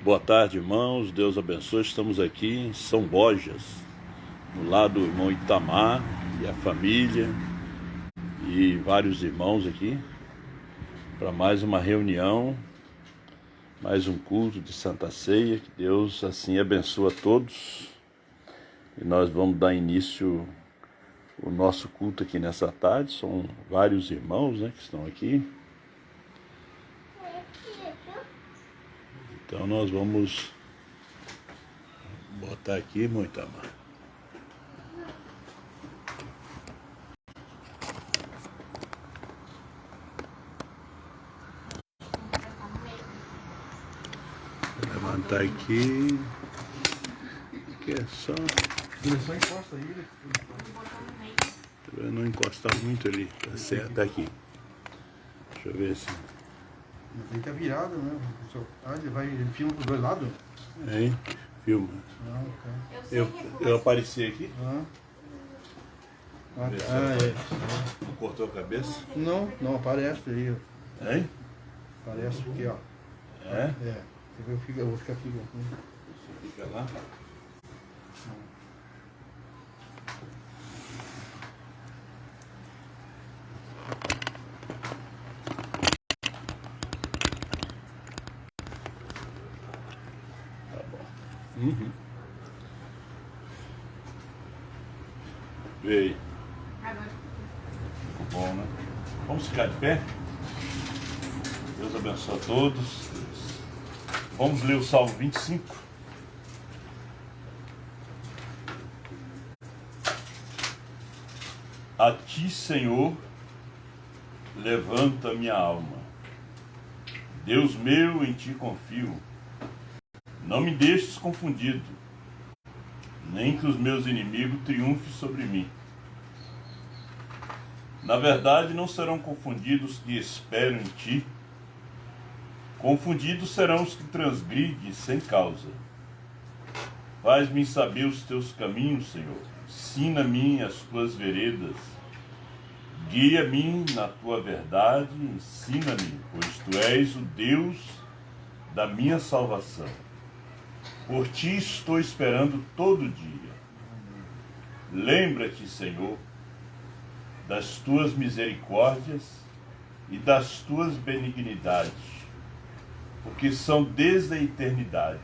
Boa tarde, irmãos. Deus abençoe. Estamos aqui em São Borjas, no lado do irmão Itamar e a família e vários irmãos aqui para mais uma reunião, mais um culto de Santa Ceia. Que Deus assim abençoe a todos. E nós vamos dar início ao nosso culto aqui nessa tarde. São vários irmãos, que estão aqui. Então nós vamos botar aqui, irmão Itamar. Vou levantar aqui. Que é só. Ele só encosta aí. Pra não encostar muito ali. Tá certo, tá aqui. Deixa eu ver se. Ele tá virado, né? Ele filma pros dois lados? Hein? Filma. Ah, tá. Eu apareci aqui? É. Não cortou a cabeça? Não aparece aí. Hein? Aparece aqui, ó. É? É. Eu vou ficar aqui. Você fica lá. Tá bom. Vê aí. Bom, né? Vamos ficar de pé? Deus abençoe a todos. Vamos ler o Salmo 25. A ti, Senhor, levanta minha alma. Deus meu, em ti confio. Não me deixes confundido, nem que os meus inimigos triunfem sobre mim. Na verdade, não serão confundidos os que esperam em ti. Confundidos serão os que transgridem sem causa. Faz-me saber os teus caminhos, Senhor. Ensina-me as tuas veredas. Guia-me na tua verdade. Ensina-me, pois tu és o Deus da minha salvação. Por ti estou esperando todo dia. Lembra-te, Senhor, das tuas misericórdias e das tuas benignidades, porque são desde a eternidade.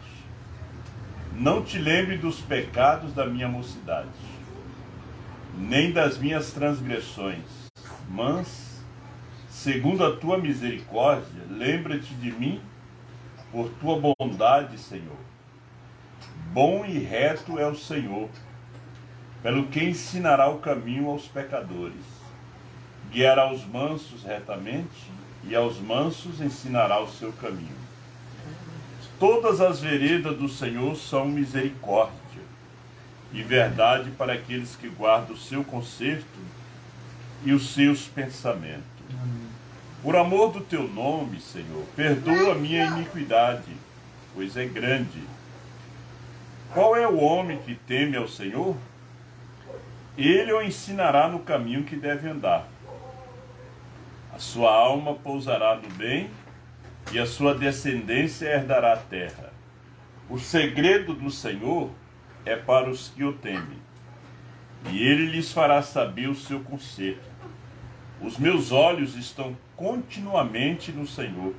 Não te lembre dos pecados da minha mocidade, nem das minhas transgressões, mas, segundo a tua misericórdia, lembra-te de mim por tua bondade, Senhor. Bom e reto é o Senhor, pelo que ensinará o caminho aos pecadores. Guiará os mansos retamente, e aos mansos ensinará o seu caminho. Todas as veredas do Senhor são misericórdia e verdade para aqueles que guardam o seu conserto e os seus pensamentos. Por amor do teu nome, Senhor, perdoa a minha iniquidade, pois é grande. Qual é o homem que teme ao Senhor? Ele o ensinará no caminho que deve andar. A sua alma pousará no bem, e a sua descendência herdará a terra. O segredo do Senhor é para os que o temem, e ele lhes fará saber o seu conserto. Os meus olhos estão continuamente no Senhor,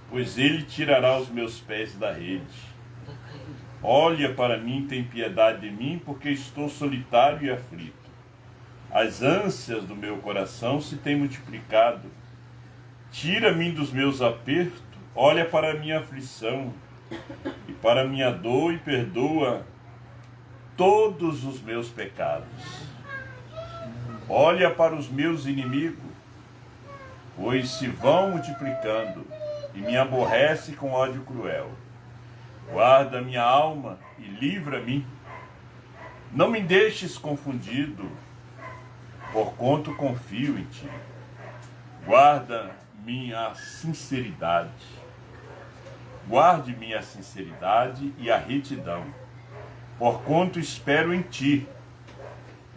pois ele tirará os meus pés da rede. Olha para mim, tem piedade de mim, porque estou solitário e aflito. As ânsias do meu coração se têm multiplicado. Tira-me dos meus apertos, olha para a minha aflição e para a minha dor e perdoa todos os meus pecados. Olha para os meus inimigos, pois se vão multiplicando e me aborrece com ódio cruel. Guarda minha alma e livra-me. Não me deixes confundido, porquanto confio em ti. Guarda minha sinceridade. Guarde minha sinceridade e a retidão, porquanto espero em ti.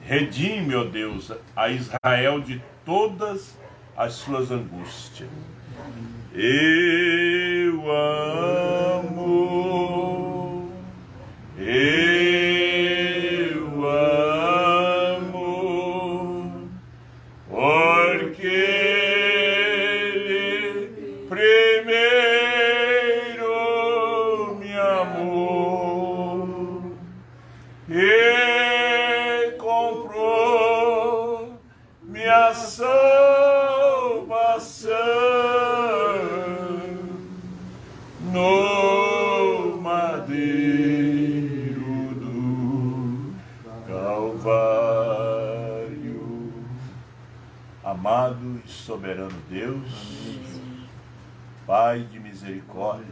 Redime, ó Deus, a Israel de todas as suas angústias. Eu primeiro me amou e comprou minha salvação no madeiro do Calvário. Amado e soberano Deus, Pai de misericórdia,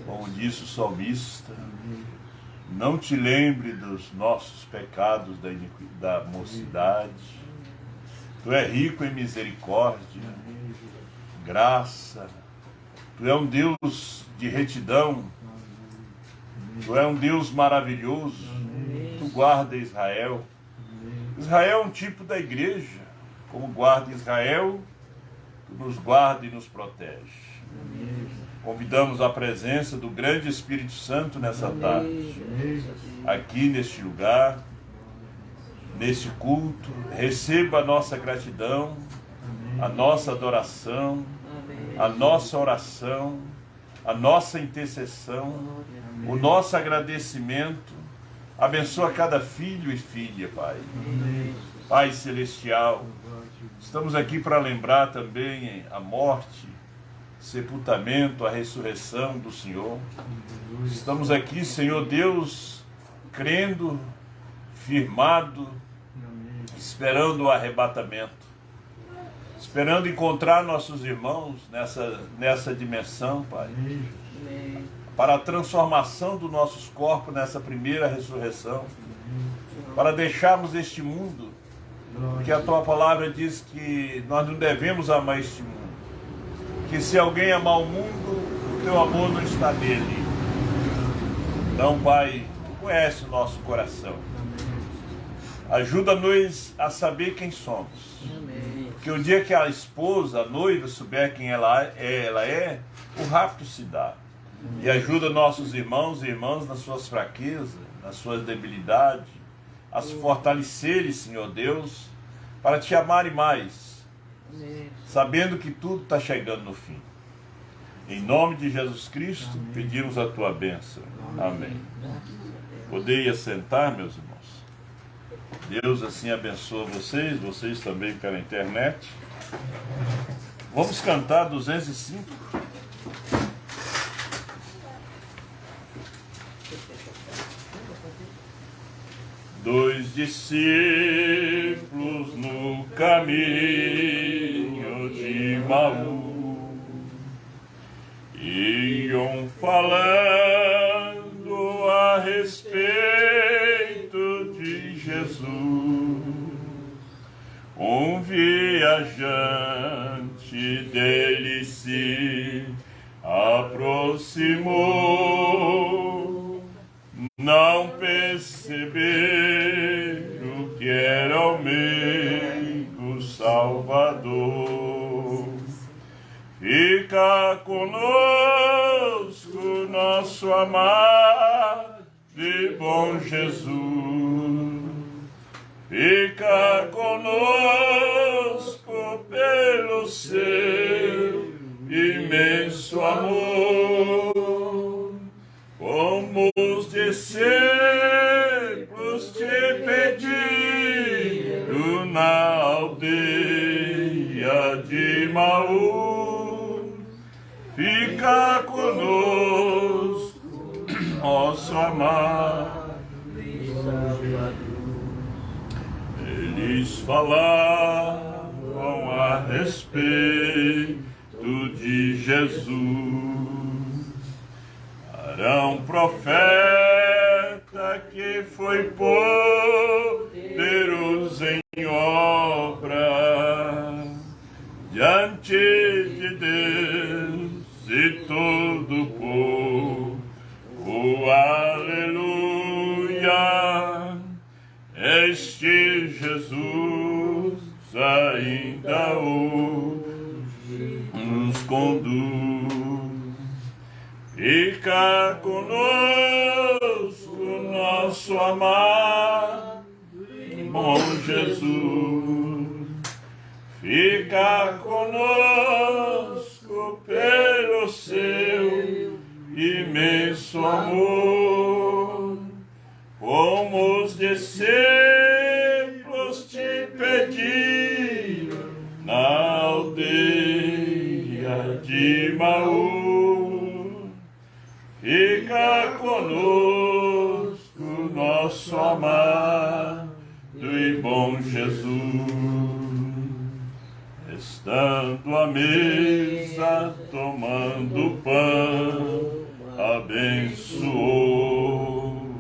como disse o salmista, não te lembre dos nossos pecados da mocidade. Tu és rico em misericórdia, graça. Tu és um Deus de retidão. Tu és um Deus maravilhoso. Tu guarda Israel. Israel é um tipo da igreja. Como guarda Israel, tu nos guarda e nos protege. Convidamos a presença do grande Espírito Santo nessa tarde, aqui neste lugar, neste culto. Receba a nossa gratidão, a nossa adoração, a nossa oração, a nossa intercessão, o nosso agradecimento. Abençoa cada filho e filha, Pai. Pai Celestial, estamos aqui para lembrar também a morte, sepultamento, a ressurreição do Senhor. Estamos aqui, Senhor Deus, crendo, firmado, esperando o arrebatamento, esperando encontrar nossos irmãos nessa dimensão, Pai, para a transformação dos nossos corpos nessa primeira ressurreição, para deixarmos este mundo, porque a Tua palavra diz que nós não devemos amar este mundo, que se alguém amar o mundo, o Teu amor não está nele. Então, Pai, Tu conhece o nosso coração. Ajuda-nos a saber quem somos. Porque o dia que a esposa, a noiva, souber quem ela é, o rapto se dá. E ajuda nossos irmãos e irmãs nas suas fraquezas, nas suas debilidades, a se fortalecerem, Senhor Deus, para Te amarem mais, sabendo que tudo está chegando no fim. Em nome de Jesus Cristo, pedimos a Tua bênção. Amém. Podem assentar, meus irmãos. Deus assim abençoa vocês também pela internet. Vamos cantar 205. Dois discípulos no caminho de Emaús iam falando a respeito de Jesus. Um viajante dele se aproximou, não perceberam que era o meigo Salvador. Fica conosco, nosso amado e bom Jesus. Fica conosco pelo seu imenso amor. Como os discípulos te pediram na aldeia de Emaús, fica conosco, nosso amado. Eles falavam a respeito de Jesus. Era um profeta que foi poderoso em obra diante de Deus e todo o povo. Aleluia! Este Jesus ainda hoje nos conduz. Fica conosco, nosso amado e bom Jesus. Fica conosco, pelo seu imenso amor, como os discípulos te pediram na aldeia de Maú. Fica conosco, nosso amado e bom Jesus. Estando à mesa, tomando pão, abençoou,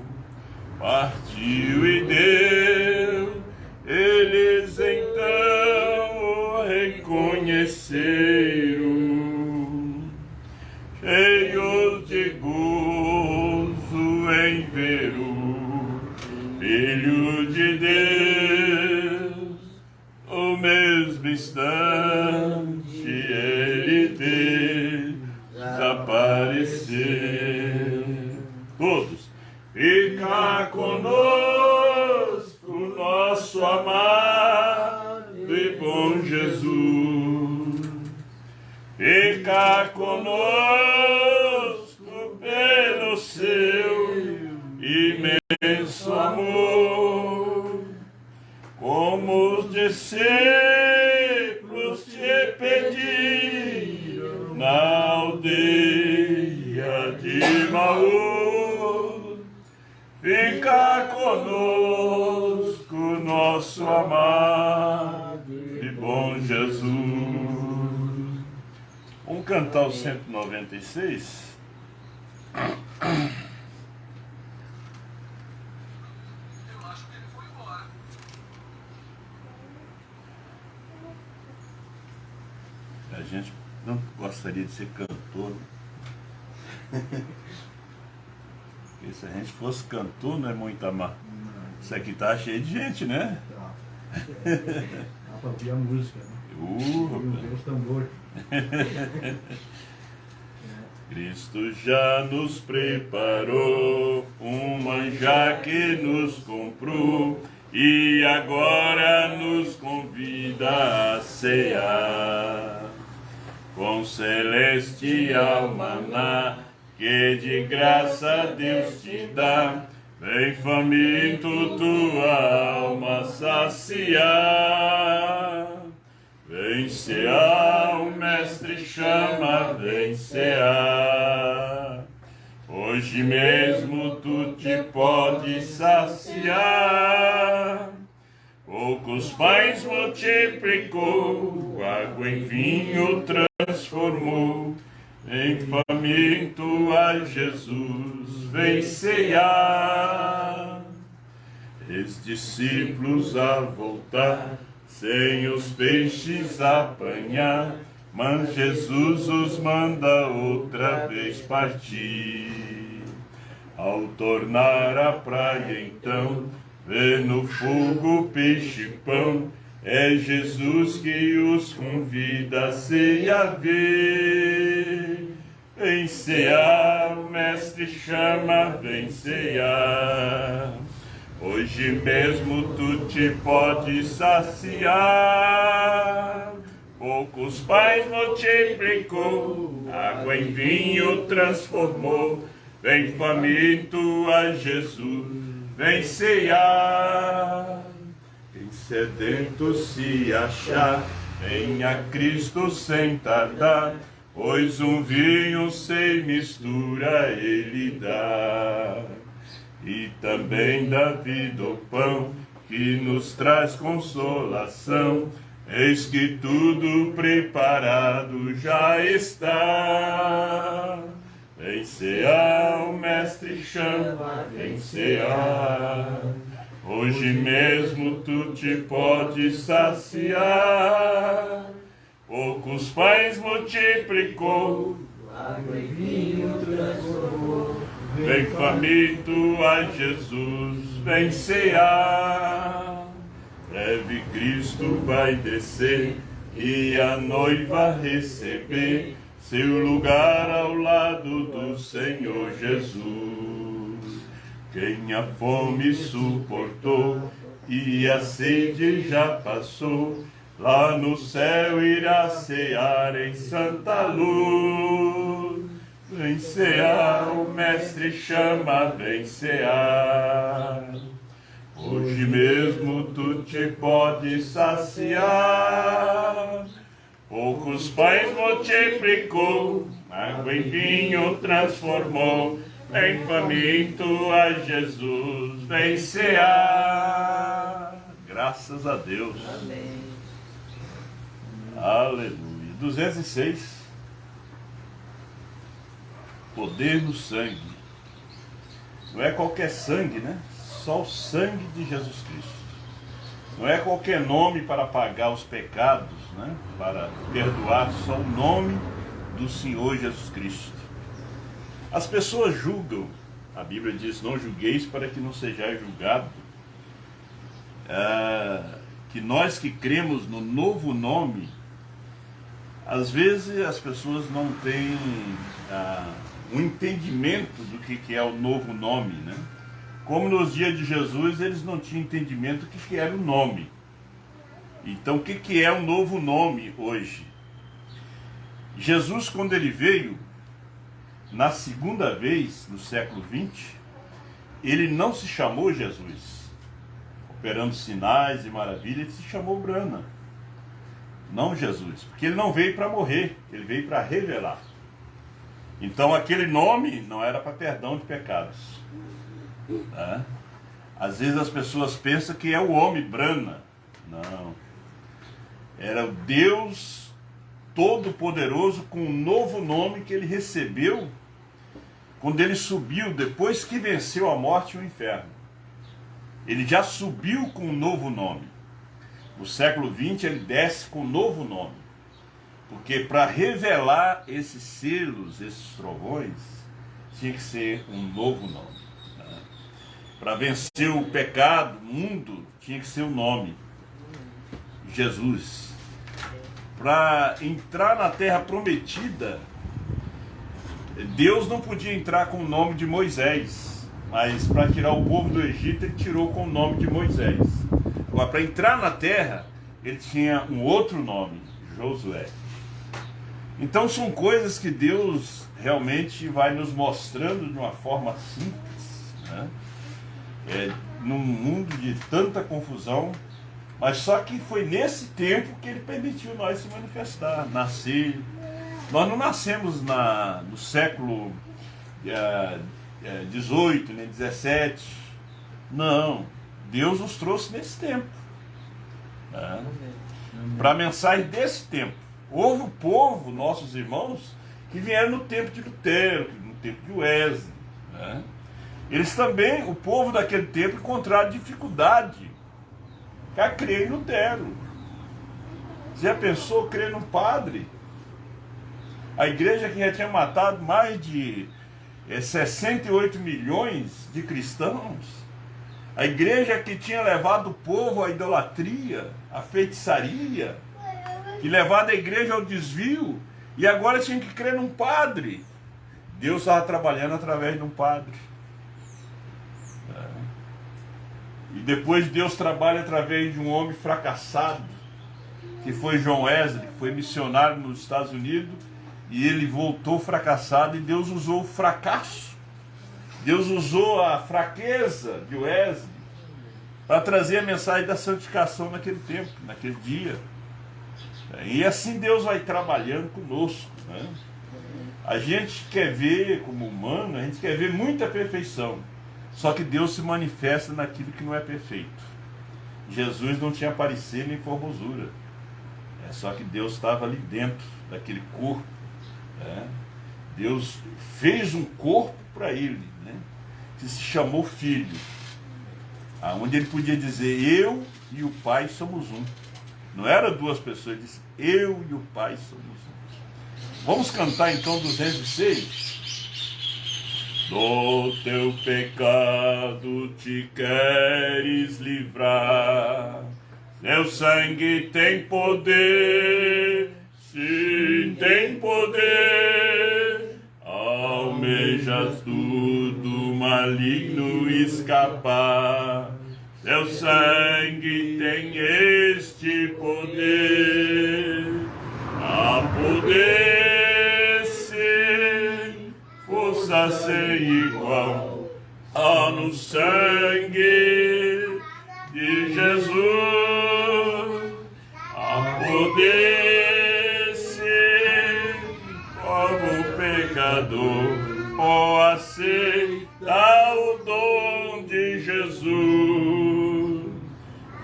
partiu e deu. Eles então o reconheceram, cheios de gozo em ver o Filho de Deus. No mesmo instante ele desapareceu. Todos, fica conosco, nosso amado e bom Jesus. Fica conosco pelo seu imenso amor, como os discípulos te pediram na aldeia de Maú. Fica conosco, nosso amado e bom Jesus. Vamos cantar o 196. A gente não gostaria de ser cantor, né? Porque se a gente fosse cantor, não é muito amar. Isso aqui tá cheio de gente, né? Dá pra ouvir a música, né? Ver os tambores. Cristo já nos preparou um manjar que nos comprou e agora nos convida a cear com celestial maná que de graça Deus te dá. Vem faminto tua alma saciar. Vem cear, o mestre chama, vem cear. Hoje mesmo tu te podes saciar. Poucos pães multiplicou, água em vinho transformou. Vem faminto a Jesus, vem cear. Os discípulos a voltar, sem os peixes apanhar, mas Jesus os manda outra vez partir. Ao tornar à praia então, vê no fogo peixe e pão, é Jesus que os convida a ceia ver. Vem cear, o mestre chama, vem cear. Hoje mesmo tu te podes saciar. Poucos pães multiplicou, água em vinho transformou. Vem faminto a Jesus, vem cear. Quem sedento se achar, venha a Cristo sem tardar, pois um vinho sem mistura ele dá. E também dá vida o pão, que nos traz consolação. Eis que tudo preparado já está. Vem cear, o mestre chama, vem cear. Hoje mesmo tu te podes saciar. Poucos pães multiplicou, água e vinho transformou. Vem faminto a Jesus, vem cear. Breve Cristo vai descer e a noiva receber seu lugar ao lado do Senhor Jesus. Quem a fome suportou e a sede já passou, Lá no céu irá cear em santa luz. Vem cear, o mestre chama, vem cear. Hoje mesmo tu te podes saciar. Poucos pães multiplicou, água em vinho transformou. Vem faminto a Jesus, vem cear. Graças a Deus. Amém. Aleluia. 206. Poder no sangue. Não é qualquer sangue, né? Só o sangue de Jesus Cristo. Não é qualquer nome para pagar os pecados, né? Para perdoar, só o nome do Senhor Jesus Cristo. As pessoas julgam, a Bíblia diz, não julgueis para que não sejais julgado. Que nós que cremos no novo nome, às vezes as pessoas não têm um entendimento do que é o novo nome, né? Como nos dias de Jesus, eles não tinham entendimento do que era o nome. Então, o que é o novo nome hoje? Jesus, quando ele veio, na segunda vez, no século XX, ele não se chamou Jesus, operando sinais e maravilhas, ele se chamou Brana, não Jesus, porque ele não veio para morrer, ele veio para revelar. Então aquele nome não era para perdão de pecados. Né? Às vezes as pessoas pensam que é o homem Brana. Não. Era o Deus Todo-Poderoso com um novo nome que ele recebeu quando ele subiu, depois que venceu a morte e o inferno. Ele já subiu com um novo nome. No século XX ele desce com um novo nome. Porque para revelar esses selos, esses trovões, tinha que ser um novo nome. Né? Para vencer o pecado, o mundo, tinha que ser o nome. Jesus. Para entrar na terra prometida, Deus não podia entrar com o nome de Moisés, mas para tirar o povo do Egito, ele tirou com o nome de Moisés. Agora, para entrar na terra, ele tinha um outro nome, Josué. Então são coisas que Deus realmente vai nos mostrando de uma forma simples, né? Num mundo de tanta confusão, mas só que foi nesse tempo que ele permitiu nós se manifestar, nascer. Nós não nascemos no século 18, nem 17. Não. Deus nos trouxe nesse tempo. Né? Para a mensagem desse tempo. Houve o povo, nossos irmãos, que vieram no tempo de Lutero, no tempo de Wesley. Né? Eles também, o povo daquele tempo, encontraram dificuldade para crer em Lutero. Você já pensou crer num padre? A igreja que já tinha matado mais de 68 milhões de cristãos, a igreja que tinha levado o povo à idolatria, à feitiçaria, que levado a igreja ao desvio, e agora tinha que crer num padre. Deus estava trabalhando através de um padre. E depois Deus trabalha através de um homem fracassado, que foi John Wesley, que foi missionário nos Estados Unidos, e ele voltou fracassado, e Deus usou o fracasso, Deus usou a fraqueza de Wesley para trazer a mensagem da santificação naquele tempo, naquele dia. E assim Deus vai trabalhando conosco, né? A gente quer ver, como humano, a gente quer ver muita perfeição, só que Deus se manifesta naquilo que não é perfeito. Jesus não tinha aparecido nem formosura, só que Deus estava ali dentro daquele corpo. Deus fez um corpo para ele, né? Que se chamou Filho, onde ele podia dizer: eu e o Pai somos um. Não era duas pessoas, ele disse: eu e o Pai somos um. Vamos cantar então 206. Do teu pecado te queres livrar, seu sangue tem poder, sim, tem poder. Almejas do maligno escapar, Teu sangue tem este poder, a poder sem força sem igual, no sangue de Jesus, a poder sem povo pecador, aceita o dom de Jesus.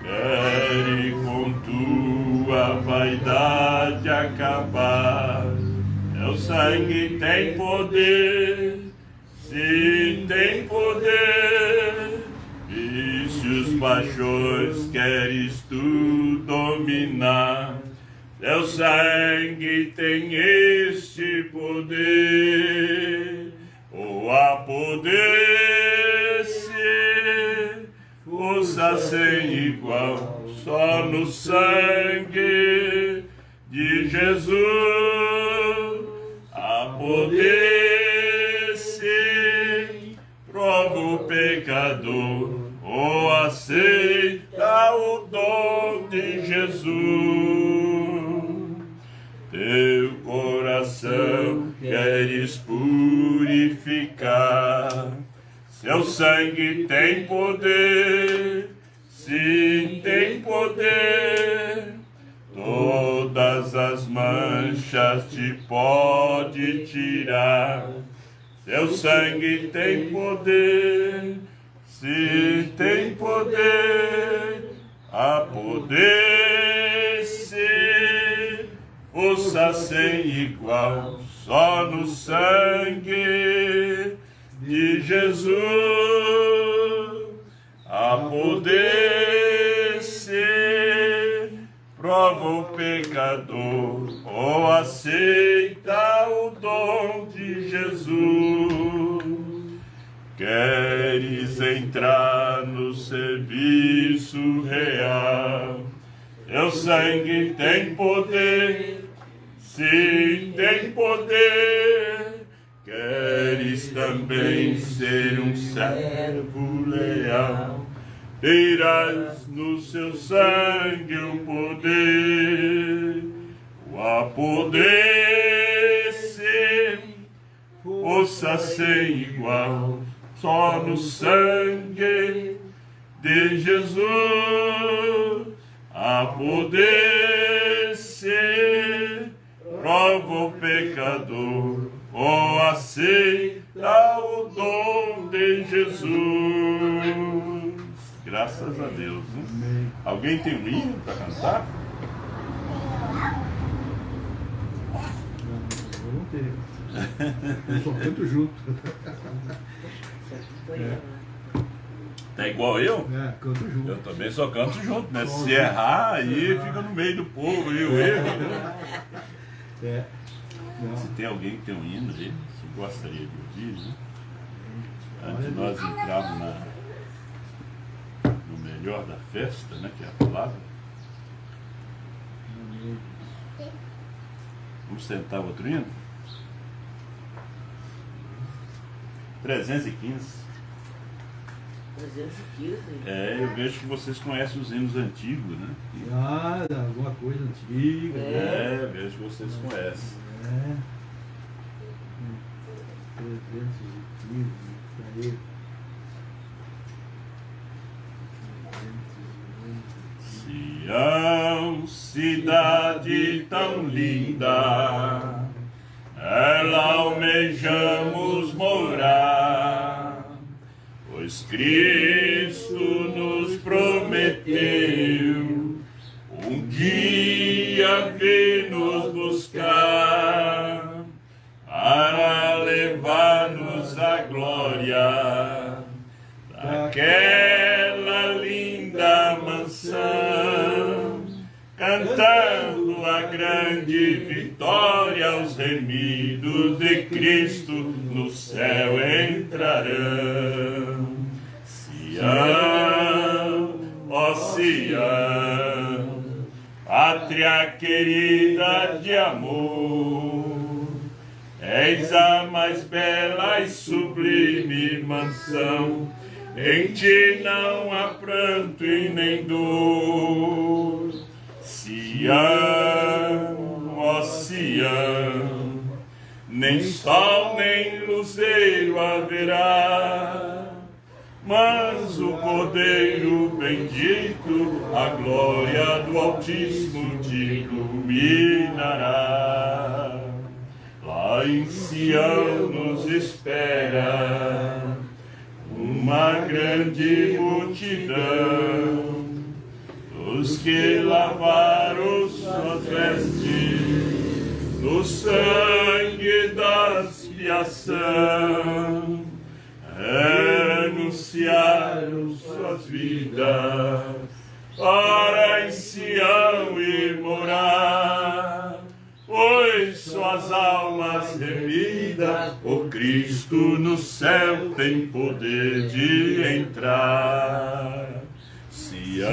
Quere com tua vaidade acabar. Teu sangue tem poder, sim, tem poder. Vícios, paixões, queres tu dominar. Teu sangue tem este poder, a poder ser força sem igual, só no sangue de Jesus, a poder ser prova o pecador, aceita o dom de Jesus. Teu coração queres purificar, seu sangue tem poder, sim, tem poder. Todas as manchas te pode tirar, seu sangue tem poder, sim, tem poder. A poder ser força sem igual, só no sangue de Jesus, a poder ser prova o pecador, aceita o dom de Jesus. Queres entrar no serviço real, teu sangue tem poder, sim, tem poder. Queres também ser um servo leal, terás no seu sangue o poder, a poder ser força sem igual, só no sangue de Jesus, a poder ser prova o pecador, aceita o dom de Jesus. Graças a Deus. Né? Alguém tem um hino para cantar? Eu não tenho. Eu só canto junto. Tá igual eu? Canto junto. Eu também só canto junto, né? Se errar, aí fica no meio do povo e o erro. Né? Se tem alguém que tem um hino aí, se gostaria de ouvir, né? Antes de nós entrarmos no melhor da festa, né? Que é a palavra. Vamos tentar outro hino? 315. 315? Eu vejo que vocês conhecem os hinos antigos, né? Alguma coisa antiga. Vejo que vocês conhecem. 315, Sião, cidade tão linda, ela almejamos morar, pois Cristo nos prometeu um dia vir nos buscar para levar-nos à glória daquela linda mansão, cantando a grande vitória, os remidos de Cristo no céu entrarão. Sião, ó Sião, pátria querida de amor, és a mais bela e sublime mansão Em ti não há pranto e nem dor. Sião, ó Sião, nem sol nem luzeiro haverá, mas o Cordeiro bendito, a glória do Altíssimo te iluminará. Lá em Sião nos espera uma grande multidão, os que lavaram suas vestes no sangue da expiação, anunciaram suas vidas para em Sião ir morar, pois suas almas remidas por Cristo no céu tem poder de entrar. Sião,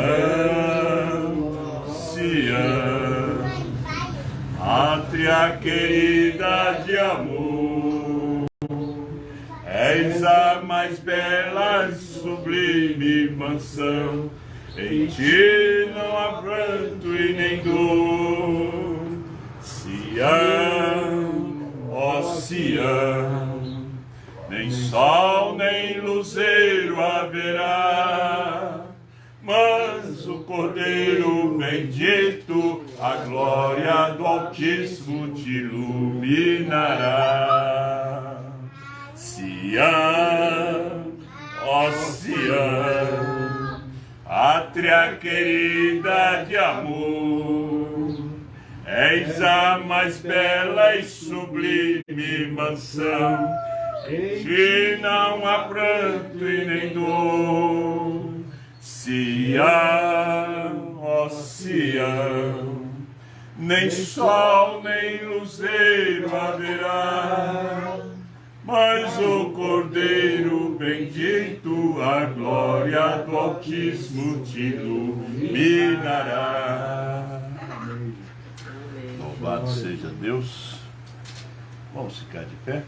Sião, pátria querida de amor, és a mais bela e sublime mansão, em ti não há pranto e nem dor. Sião, ó Sião, nem sol nem luzeiro haverá, mas o Cordeiro bendito, a glória do Altíssimo te iluminará. Sião, ó Sião, pátria querida de amor, és a mais bela e sublime mansão, em ti não há pranto e nem dor. Sião, ó Sião, nem sol nem luzeiro haverá, mas o Cordeiro bendito, a glória do Altíssimo te iluminará. Louvado seja Deus. Vamos ficar de pé.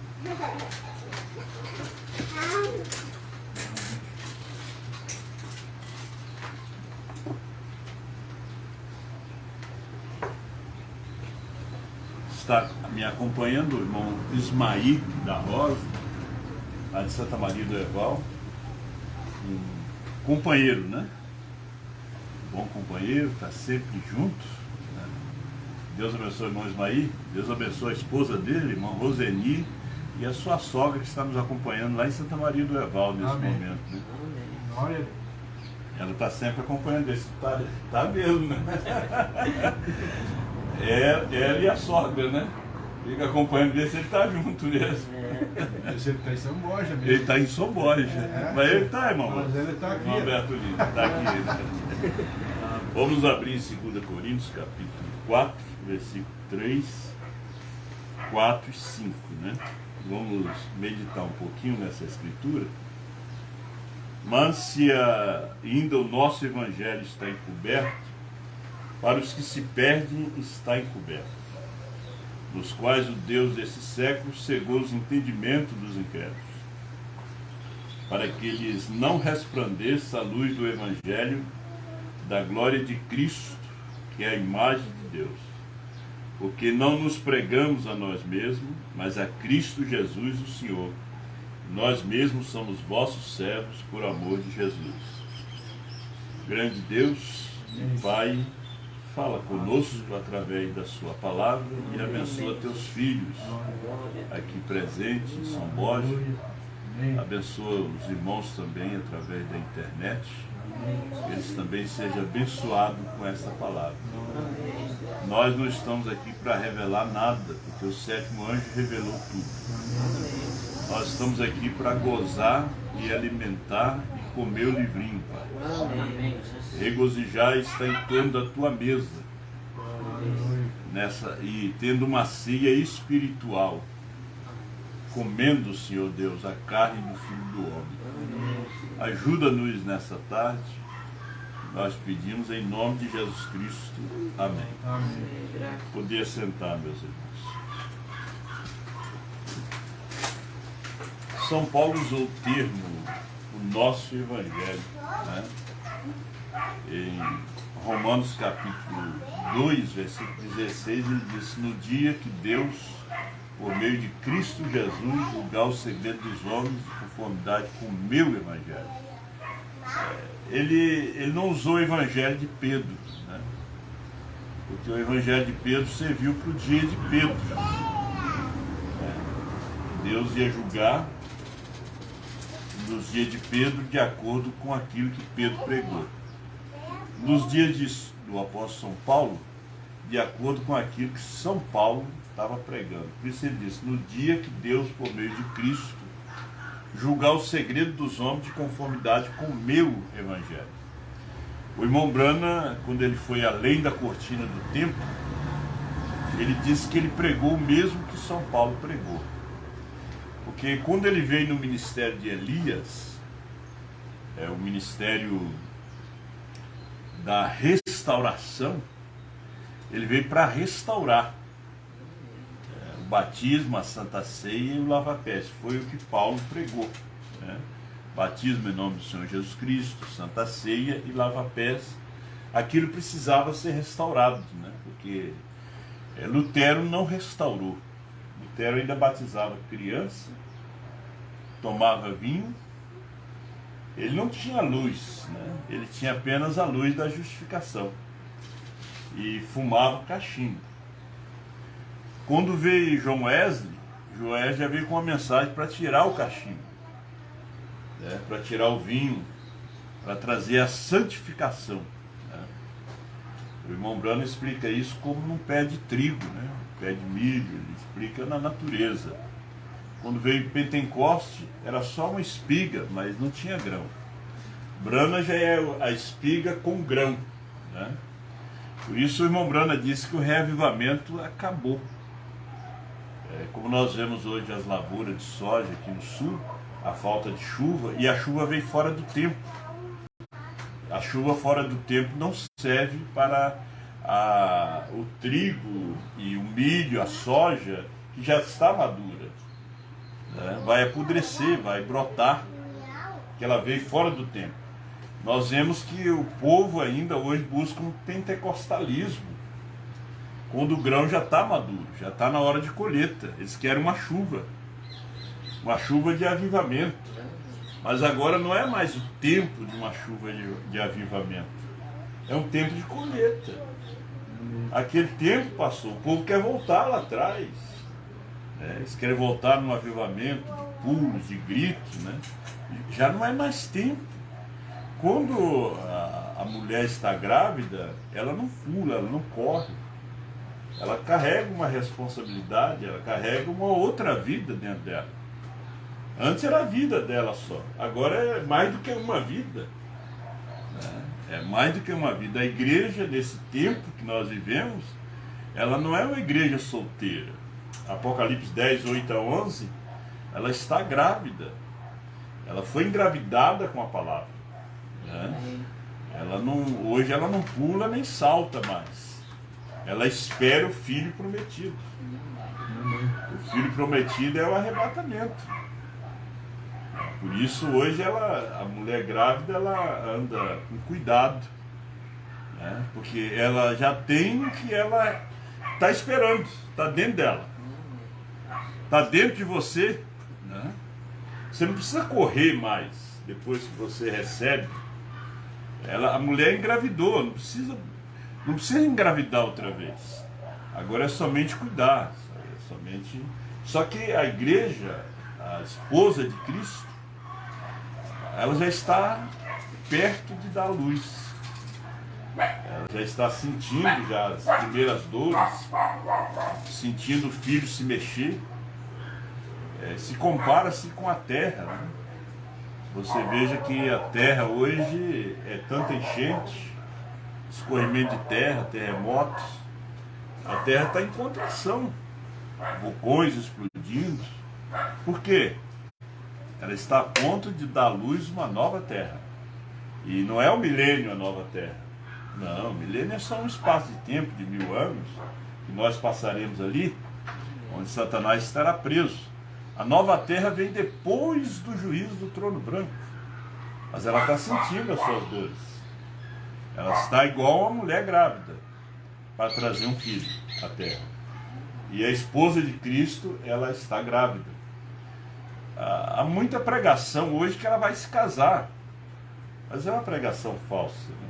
Está me acompanhando o irmão Ismaí da Rosa, lá de Santa Maria do Herval, um companheiro, né? Um bom companheiro, está sempre junto, né? Deus abençoe o irmão Ismaí, Deus abençoe a esposa dele, irmã Roseni, e a sua sogra que está nos acompanhando lá em Santa Maria do Herval nesse momento, né? Glória. Ela está sempre acompanhando, está mesmo, né? Ela e a sogra, né? Fica acompanhando, ver se ele está junto mesmo. Ele está em São Borja mesmo. Ele está em São Borja. Mas ele está, irmão. Mas ele está aqui. Irmão Alberto Lino, está aqui. Né? Vamos abrir em 2 Coríntios, capítulo 4, versículo 3, 4 e 5, né? Vamos meditar um pouquinho nessa escritura. Mas se ainda o nosso evangelho está encoberto, para os que se perdem está encoberto, nos quais o Deus desse século cegou os entendimentos dos incrédulos, para que lhes não resplandeça a luz do evangelho da glória de Cristo, que é a imagem de Deus. Porque não nos pregamos a nós mesmos, mas a Cristo Jesus, o Senhor. Nós mesmos somos vossos servos por amor de Jesus. Grande Deus e Pai, fala conosco através da sua palavra e abençoa teus filhos aqui presentes em São Borja. Abençoa os irmãos também através da internet. Eles também sejam abençoados com essa palavra. Nós não estamos aqui para revelar nada, porque o sétimo anjo revelou tudo. Nós estamos aqui para gozar e alimentar e comer o livrinho, Pai. Regozijar está em torno da tua mesa, e tendo uma ceia espiritual, comendo, Senhor Deus, a carne do Filho do Homem. Ajuda-nos nessa tarde, nós pedimos em nome de Jesus Cristo. Amém. Amém. Poder sentar, meus irmãos. São Paulo usou o termo, o nosso Evangelho. Né? Em Romanos capítulo 2, versículo 16, ele diz: no dia que Deus, por meio de Cristo Jesus, julgar o segredo dos homens de conformidade com o meu Evangelho. Ele não usou o Evangelho de Pedro, né? Porque o Evangelho de Pedro serviu para o dia de Pedro. Deus ia julgar nos dias de Pedro de acordo com aquilo que Pedro pregou. Nos dias do apóstolo São Paulo, de acordo com aquilo que São Paulo estava pregando. Por isso ele disse: no dia que Deus, por meio de Cristo, julgar o segredo dos homens de conformidade com o meu Evangelho. O irmão Branham, quando ele foi além da cortina do templo, ele disse que ele pregou o mesmo que São Paulo pregou. Porque quando ele veio no ministério de Elias, o ministério da restauração, ele veio para restaurar o batismo, a Santa Ceia e o lava-pés. Foi o que Paulo pregou, né? Batismo em nome do Senhor Jesus Cristo, Santa Ceia e lava-pés. Aquilo precisava ser restaurado, né? Porque Lutero não restaurou. Lutero ainda batizava criança, tomava vinho. Ele não tinha luz, né? Ele tinha apenas a luz da justificação. E fumava cachimbo. Quando veio John Wesley já veio com uma mensagem para tirar o cachimbo, né? Para tirar o vinho, para trazer a santificação, né? O irmão Branham explica isso como num pé de trigo, né? Um pé de milho, ele explica na natureza. Quando veio Pentecoste, era só uma espiga, mas não tinha grão. Branham já é a espiga com grão, né? Por isso o irmão Branham disse que o reavivamento acabou. Como nós vemos hoje as lavouras de soja aqui no sul, a falta de chuva, e a chuva veio fora do tempo. A chuva fora do tempo não serve para o trigo e o milho, a soja, que já está madura. Vai apodrecer, vai brotar, que ela veio fora do tempo. Nós vemos que o povo ainda hoje busca um pentecostalismo, quando o grão já está maduro, já está na hora de colheita. Eles querem uma chuva de avivamento. Mas agora não é mais o tempo de uma chuva de avivamento, é um tempo de colheita. Aquele tempo passou, o povo quer voltar lá atrás. Eles querem voltar num avivamento de pulos, de gritos, né? Já não é mais tempo. Quando a mulher está grávida, ela não pula, ela não corre. Ela carrega uma responsabilidade, ela carrega uma outra vida dentro dela. Antes era a vida dela só, agora é mais do que uma vida. É mais do que uma vida. A igreja, nesse tempo que nós vivemos, ela não é uma igreja solteira. Apocalipse 10, 8 a 11, ela está grávida. Ela foi engravidada com a palavra, né? Hoje ela não pula nem salta mais. Ela espera o filho prometido. O filho prometido é o arrebatamento. Por isso hoje a mulher grávida, ela anda com cuidado, né? Porque ela já tem o que ela está esperando, está dentro dela. Está dentro de você, né? Você não precisa correr mais depois que você recebe. A mulher engravidou, não precisa engravidar outra vez. Agora é somente cuidar. Só que a igreja, a esposa de Cristo, ela já está perto de dar luz. Ela já está sentindo já as primeiras dores, sentindo o filho se mexer. Se compara-se com a terra, né? Você veja que a terra hoje é tanta enchente, escorrimento de terra, terremotos. A terra está em contração, vulcões explodindo. Por quê? Ela está a ponto de dar à luz uma nova terra. E não é o milênio a nova terra. Não, o milênio é só um espaço de tempo de 1000 anos que nós passaremos ali, onde Satanás estará preso. A nova terra vem depois do juízo do trono branco. mas ela está sentindo as suas dores. Ela está igual uma mulher grávida para trazer um filho à terra. E a esposa de Cristo, ela está grávida. Há muita pregação hoje que ela vai se casar, mas é uma pregação falsa, né?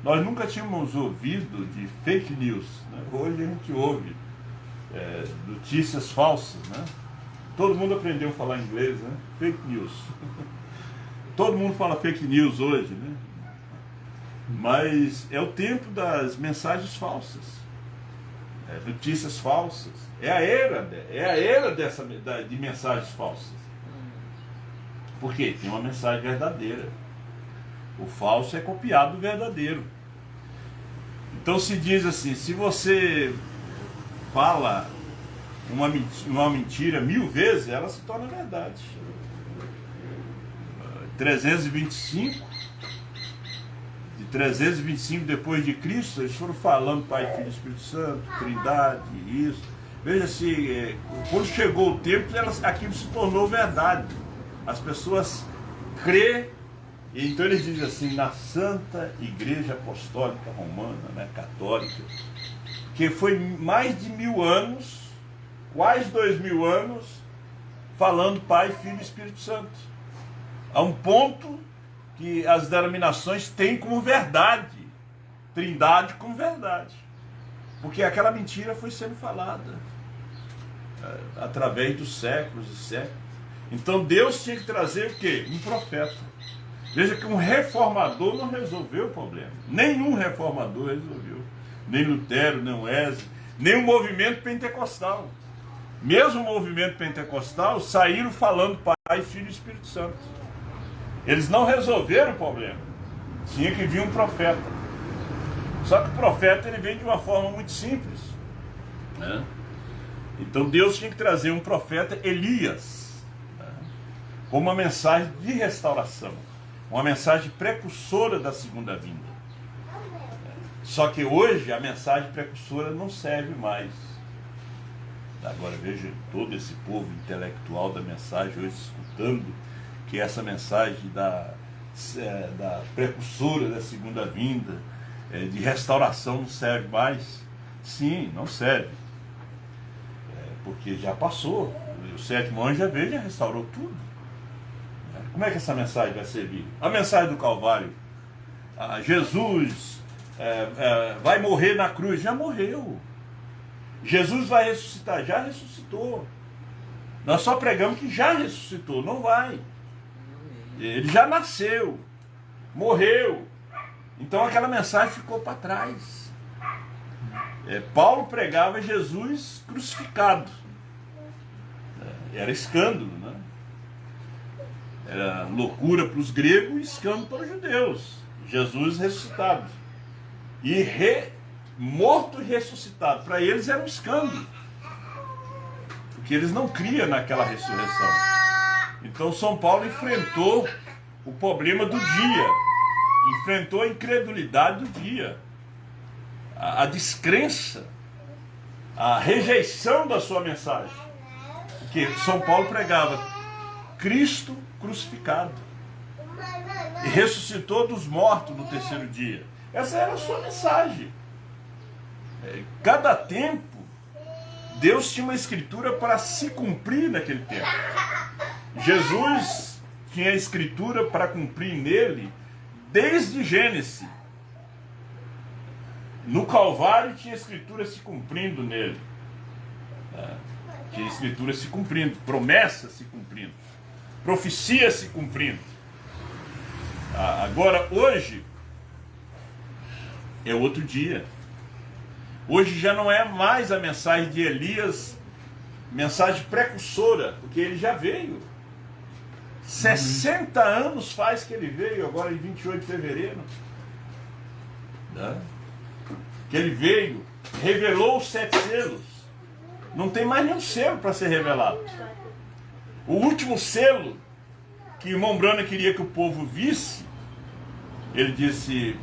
Nós nunca tínhamos ouvido de fake news, né? Hoje a gente ouve notícias falsas, né? Todo mundo aprendeu a falar inglês, né? Fake news. Todo mundo fala fake news hoje, né? Mas é o tempo das mensagens falsas, notícias falsas. É a era de mensagens falsas. Por quê? Tem uma mensagem verdadeira. O falso é copiado do verdadeiro. Então se diz assim, se você fala uma mentira 1000 vezes, ela se torna verdade. 325, de 325 depois de Cristo, eles foram falando Pai, Filho e Espírito Santo, Trindade, isso. Veja se, quando chegou o tempo, aquilo se tornou verdade. As pessoas crê, e então eles dizem assim, na Santa Igreja Apostólica Romana, né, Católica, que foi mais de 1000 anos, quase 2000 anos, falando Pai, Filho e Espírito Santo. A um ponto que as denominações têm como verdade, Trindade como verdade. Porque aquela mentira foi sendo falada através dos séculos e séculos. Então Deus tinha que trazer o quê? Um profeta. Veja que um reformador não resolveu o problema. Nenhum reformador resolveu. Nem Lutero, nem Wesley, nem o movimento pentecostal. Mesmo o movimento pentecostal saíram falando Pai, Filho e Espírito Santo. Eles não resolveram o problema. Tinha que vir um profeta. Só que o profeta ele vem de uma forma muito simples, né? Então Deus tinha que trazer um profeta, Elias, né? Com uma mensagem de restauração, uma mensagem precursora da segunda vinda. Só que hoje a mensagem precursora não serve mais. Agora veja todo esse povo intelectual da mensagem hoje escutando que essa mensagem da precursora da segunda vinda, de restauração não serve mais. Sim, não serve. Porque já passou. O sétimo anjo já veio, já restaurou tudo. Como é que essa mensagem vai servir? A mensagem do Calvário. Jesus vai morrer na cruz. Já morreu. Jesus vai ressuscitar. Já ressuscitou. Nós só pregamos que já ressuscitou. Não vai. Ele já nasceu. Morreu. Então aquela mensagem ficou para trás. Paulo pregava Jesus crucificado. Era escândalo, né? Era loucura para os gregos e escândalo para os judeus. Jesus ressuscitado. E morto e ressuscitado. Para eles era um escândalo. Porque eles não criam naquela ressurreição. Então São Paulo enfrentou o problema do dia. Enfrentou a incredulidade do dia. A descrença. A rejeição da sua mensagem. Porque São Paulo pregava Cristo crucificado. E ressuscitou dos mortos no terceiro dia. Essa era a sua mensagem. Cada tempo, Deus tinha uma escritura para se cumprir naquele tempo. Jesus tinha a escritura para cumprir nele desde Gênesis. No Calvário tinha a escritura se cumprindo nele. Tinha a escritura se cumprindo, promessa se cumprindo, profecia se cumprindo. Agora, hoje, é outro dia. Hoje já não é mais a mensagem de Elias, mensagem precursora, porque ele já veio. 60 anos faz que ele veio, agora em 28 de fevereiro. Né? Que ele veio, revelou os 7 selos. Não tem mais nenhum selo para ser revelado. O último selo que o irmão Brana queria que o povo visse, ele disse,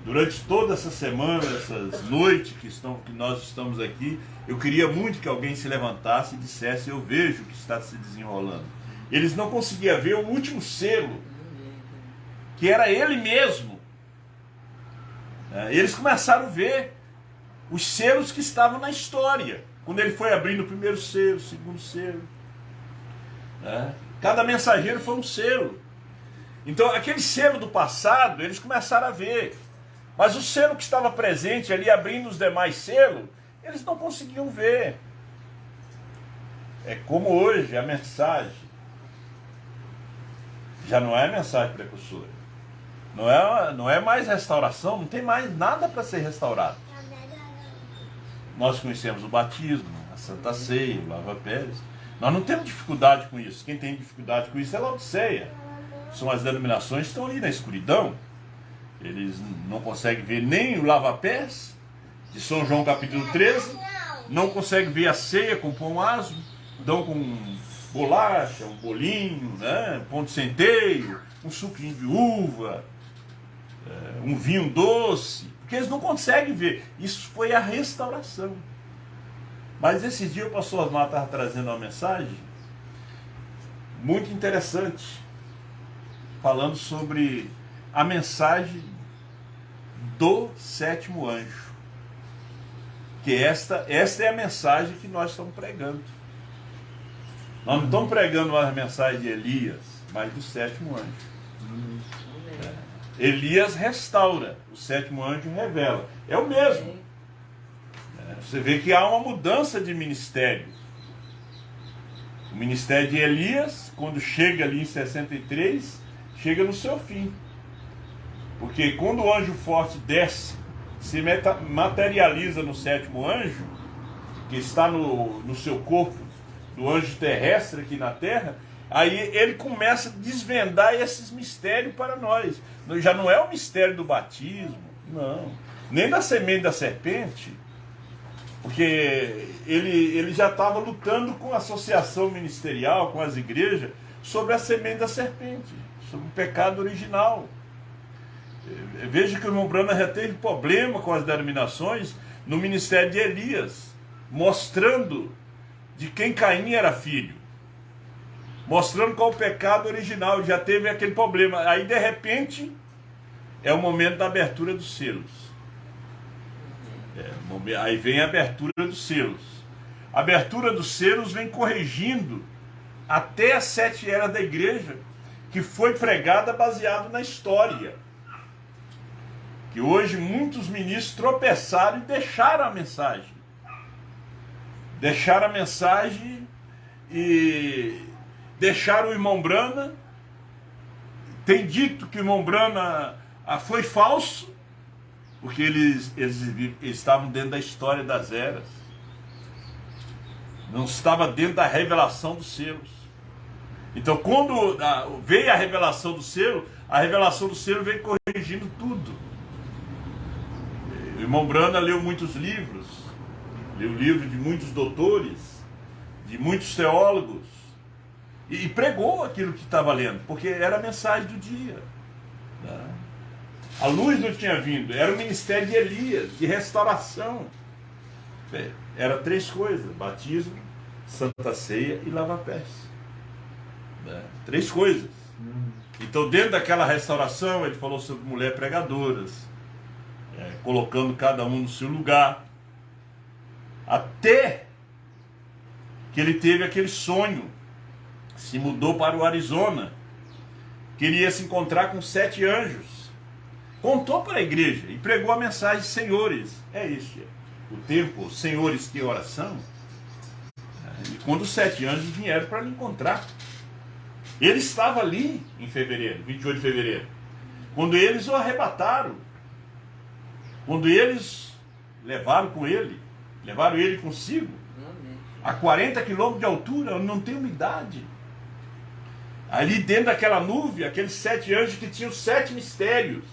durante toda essa semana, essas noites que nós estamos aqui, eu queria muito que alguém se levantasse e dissesse, eu vejo o que está se desenrolando. Eles não conseguiam ver o último selo que era ele mesmo. Eles começaram a ver os selos que estavam na história, quando ele foi abrindo o primeiro selo, o segundo selo. Cada mensageiro foi um selo. Então, aquele selo do passado, eles começaram a ver. Mas o selo que estava presente ali, abrindo os demais selos, eles não conseguiam ver. É como hoje a mensagem. Já não é mensagem precursora. Não é mais restauração, não tem mais nada para ser restaurado. Nós conhecemos o batismo, a Santa Ceia, o lava-pés. Nós não temos dificuldade com isso. Quem tem dificuldade com isso é Laodiceia. São as denominações que estão ali na escuridão. Eles não conseguem ver nem o lava-pés, de São João capítulo 13, não conseguem ver a ceia com pão asmo, dão com bolacha, um bolinho, pão de centeio, um suquinho de uva, um vinho doce, porque eles não conseguem ver. Isso foi a restauração. Mas esses dias o pastor Osmar estava trazendo uma mensagem muito interessante, falando sobre a mensagem do sétimo anjo. Que esta é a mensagem que nós estamos pregando. Nós não estamos pregando a mensagem de Elias, mas do sétimo anjo. Elias restaura, o sétimo anjo revela. É o mesmo. Você vê que há uma mudança de ministério. O ministério de Elias, quando chega ali em 63, chega no seu fim. Porque quando o anjo forte desce, se materializa no sétimo anjo, que está no seu corpo do anjo terrestre aqui na terra, aí ele começa a desvendar esses mistérios para nós. Já não é o mistério do batismo, não, nem da semente da serpente, porque ele já estava lutando com a associação ministerial, com as igrejas, sobre a semente da serpente, sobre o pecado original. Veja que o irmão Branham já teve problema com as denominações no ministério de Elias, mostrando de quem Caim era filho, mostrando qual o pecado original. Já teve aquele problema. Aí de repente é o momento da abertura dos selos. Aí vem a abertura dos selos. A abertura dos selos vem corrigindo até as 7 eras da igreja, que foi pregada baseado na história. Que hoje muitos ministros tropeçaram e deixaram a mensagem. Deixaram a mensagem e deixaram o irmão Branham. Tem dito que o irmão Branham foi falso, porque eles estavam dentro da história das eras. Não estava dentro da revelação dos selos. Então, quando veio a revelação do selo veio corrigindo tudo. O irmão Branham leu muitos livros, leu livros de muitos doutores, de muitos teólogos, e pregou aquilo que estava lendo, porque era a mensagem do dia. A luz não tinha vindo, era o ministério de Elias, de restauração. Era 3 coisas: batismo, Santa Ceia e lava-pés. 3 coisas. Então, dentro daquela restauração, ele falou sobre mulheres pregadoras, colocando cada um no seu lugar, até que ele teve aquele sonho, se mudou para o Arizona, queria se encontrar com 7 anjos, contou para a igreja e pregou a mensagem: senhores, é este o tempo, senhores, que oração. E quando os 7 anjos vieram para lhe encontrar, ele estava ali em fevereiro, 28 de fevereiro, quando eles o arrebataram. Quando eles levaram ele consigo, a 40 quilômetros de altura, não tem umidade. Ali dentro daquela nuvem, aqueles 7 anjos que tinham 7 mistérios,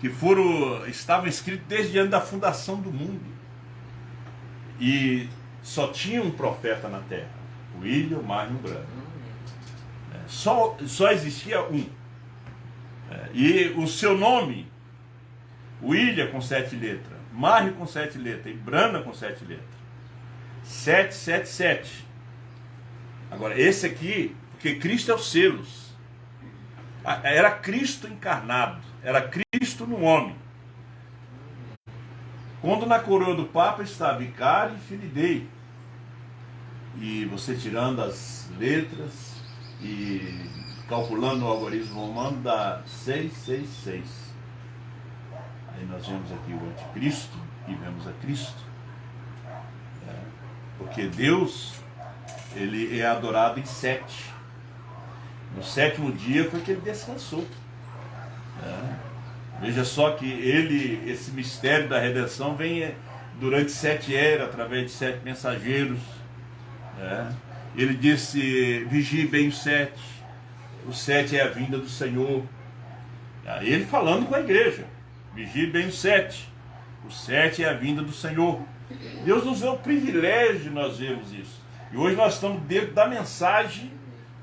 que estavam escritos desde antes da fundação do mundo. E só tinha um profeta na terra, o William Marion Branham. Só existia um. E o seu nome, William com 7 letras, Marion com 7 letras e Branham com 7 letras. 777. Agora, esse aqui, porque Cristo é os selos. Era Cristo encarnado, era Cristo no homem. Quando na coroa do Papa está Vicari e Filidei, e você tirando as letras e calculando o algarismo romano, dá 666. Aí nós vemos aqui o anticristo e vemos a Cristo. Porque Deus, ele é adorado em 7. No 7º dia foi que ele descansou. Veja só que esse mistério da redenção vem durante 7 eras, através de 7 mensageiros. Ele disse: vigie bem o 7. O 7 é a vinda do Senhor. Ele falando com a igreja: vigie bem o 7. O 7 é a vinda do Senhor. Deus nos deu o privilégio de nós vermos isso. E hoje nós estamos dentro da mensagem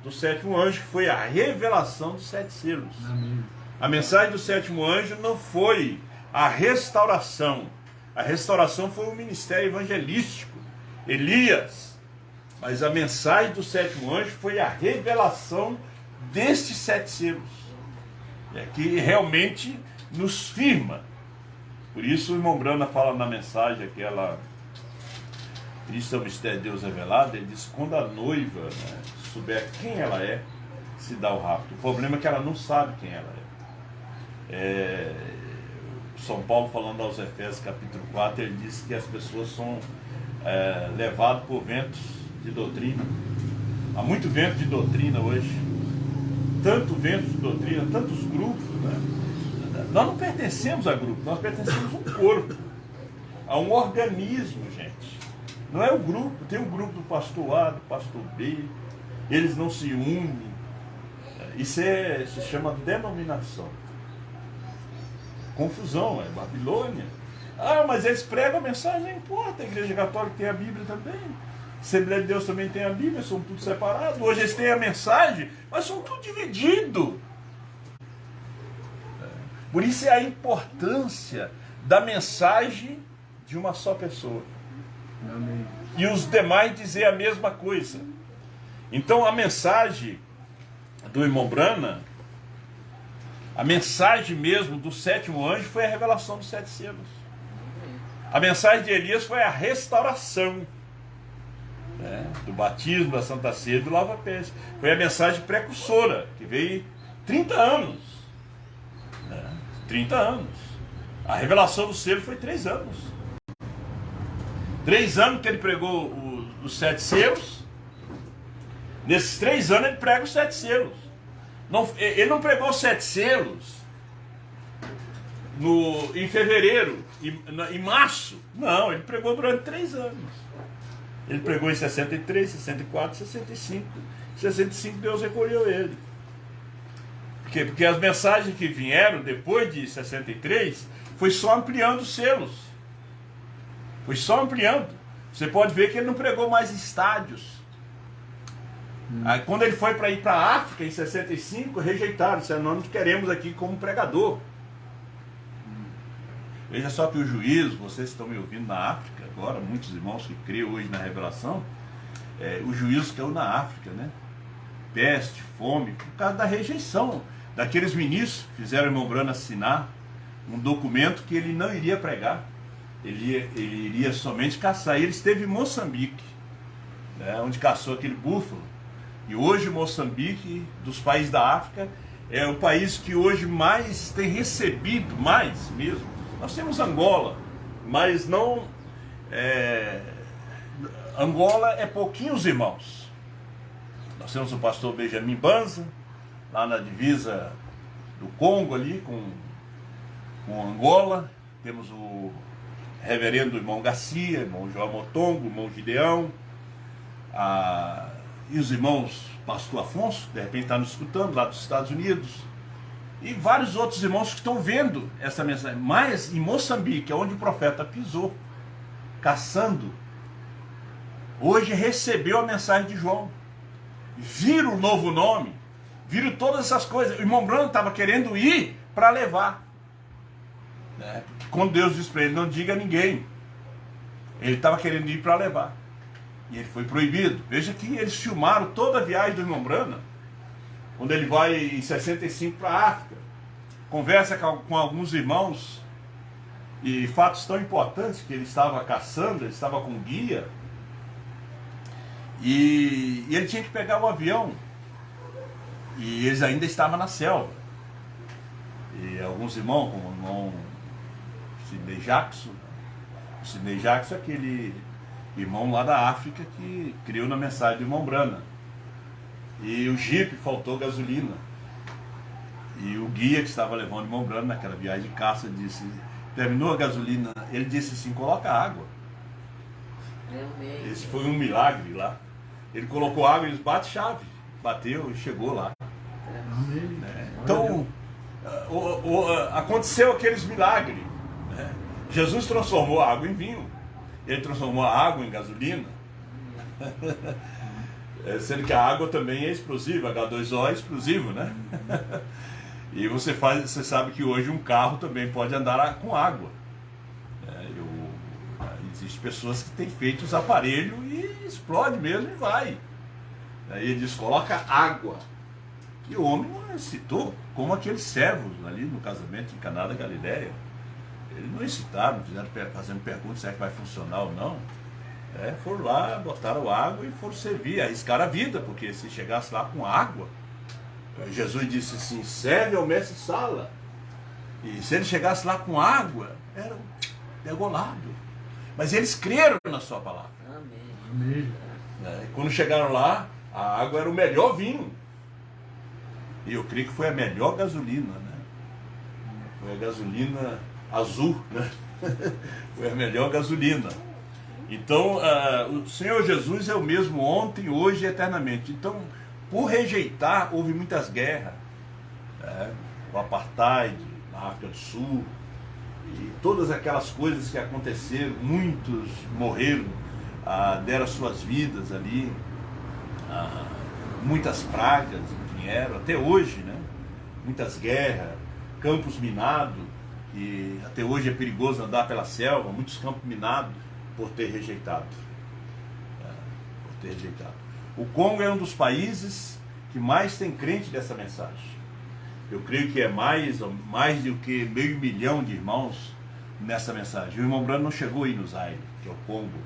do 7º anjo, que foi a revelação dos 7 selos. Amém. A mensagem do 7º anjo não foi a restauração. A restauração foi o ministério evangelístico, Elias. Mas a mensagem do 7º anjo foi a revelação destes 7 selos, que realmente nos firma. Por isso o irmão Brana fala na mensagem aquela: Cristo é o mistério de Deus revelado. Ele diz: quando a noiva, souber quem ela é, se dá o rapto. O problema é que ela não sabe quem ela é. São Paulo, falando aos Efésios capítulo 4, ele diz que as pessoas são levadas por ventos de doutrina. Há muito vento de doutrina hoje, tanto vento de doutrina, tantos grupos, Nós não pertencemos a grupo, nós pertencemos a um corpo, a um organismo, gente. Não é o grupo. Tem um grupo do pastor A, do pastor B, eles não se unem. Isso se chama denominação. Confusão, é Babilônia. Mas eles pregam a mensagem, não importa. A Igreja Católica tem a Bíblia também. A Assembleia de Deus também tem a Bíblia, são tudo separados. Hoje eles têm a mensagem, mas são tudo divididos. Por isso é a importância da mensagem de uma só pessoa. Amém. E os demais dizer a mesma coisa. Então a mensagem do irmão Brana, a mensagem mesmo do 7º anjo foi a revelação dos 7 selos. A mensagem de Elias foi a restauração, do batismo, da Santa Ceia e do lava-pés. Foi a mensagem precursora, que veio 30 anos. 30 anos. A revelação do selo foi 3 anos. 3 anos que ele pregou os 7 selos. Nesses 3 anos ele prega os 7 selos. Ele não pregou os 7 selos em fevereiro, em março. Não, ele pregou durante 3 anos. Ele pregou em 63, 64, 65. Em 65 Deus recolheu ele. Por quê? Porque as mensagens que vieram depois de 63 foi só ampliando os selos. Foi só ampliando. Você pode ver que ele não pregou mais estádios. Aí, quando ele foi para ir para a África, em 65, rejeitaram. Disseram: não queremos aqui como pregador. Veja só que o juízo, vocês estão me ouvindo na África agora, muitos irmãos que creem hoje na revelação, o juízo caiu na África, Peste, fome, por causa da rejeição daqueles ministros que fizeram o irmão Brana assinar um documento que ele não iria pregar, ele iria somente caçar. Ele esteve em Moçambique, onde caçou aquele búfalo. E hoje Moçambique, dos países da África, é o país que hoje mais tem recebido, mais mesmo. Nós temos Angola, mas não... Angola é pouquinhos irmãos. Nós temos o pastor Benjamin Banza, lá na divisa do Congo, ali com Angola. Temos o reverendo irmão Garcia, irmão João Motongo, irmão Gideão, e os irmãos pastor Afonso, de repente está nos escutando, lá dos Estados Unidos, e vários outros irmãos que estão vendo essa mensagem. Mas em Moçambique, onde o profeta pisou, caçando, hoje recebeu a mensagem de João, viram o novo nome, viram todas essas coisas. O irmão Brana estava querendo ir para levar, quando Deus disse para ele: não diga a ninguém, ele estava querendo ir para levar, e ele foi proibido. Veja que eles filmaram toda a viagem do irmão Brana. quando ele vai em 65 para a África, conversa com alguns irmãos, e fatos tão importantes que ele estava caçando, ele estava com guia, e ele tinha que pegar o avião, e eles ainda estavam na selva. E alguns irmãos, como o irmão Sidney Jackson, o Sidney Jackson é aquele irmão lá da África que criou na mensagem do irmão Branham. E o jipe faltou gasolina. E o guia que estava levando o irmão Branham naquela viagem de caça disse, terminou a gasolina, ele disse assim, coloca água. Esse foi um milagre lá. Ele colocou água e eles bate-chave. Bateu e chegou lá. Então, aconteceu aqueles milagres. Né? Jesus transformou a água em vinho. Ele transformou a água em gasolina. Sendo que a água também é explosiva, H2O é explosivo, né? E você sabe que hoje um carro também pode andar com água. Existem pessoas que têm feito os aparelhos e explode mesmo e vai. Aí ele diz, coloca água. E o homem não excitou, como aqueles servos ali no casamento em Caná da Galileia. Eles não excitaram, fizeram fazendo perguntas se é que vai funcionar ou não. Foram lá, botaram água e foram servir, arriscaram a vida, porque se chegasse lá com água, Jesus disse assim, serve ao mestre Sala. E se ele chegasse lá com água, era degolado. Mas eles creram na sua palavra. Amém. Quando chegaram lá, a água era o melhor vinho. E eu creio que foi a melhor gasolina, né? Foi a gasolina azul, né? Foi a melhor gasolina. Então, o Senhor Jesus é o mesmo ontem, hoje e eternamente. Então, por rejeitar, houve muitas guerras. O apartheid na África do Sul, e todas aquelas coisas que aconteceram, muitos morreram, deram suas vidas ali, muitas pragas vieram, até hoje, né? Muitas guerras, campos minados, e até hoje é perigoso andar pela selva, muitos campos minados por ter rejeitado. O Congo é um dos países que mais tem crente dessa mensagem. Eu creio que é mais do que 500 mil de irmãos nessa mensagem. O irmão Branham não chegou aí no Zaire, que é o Congo.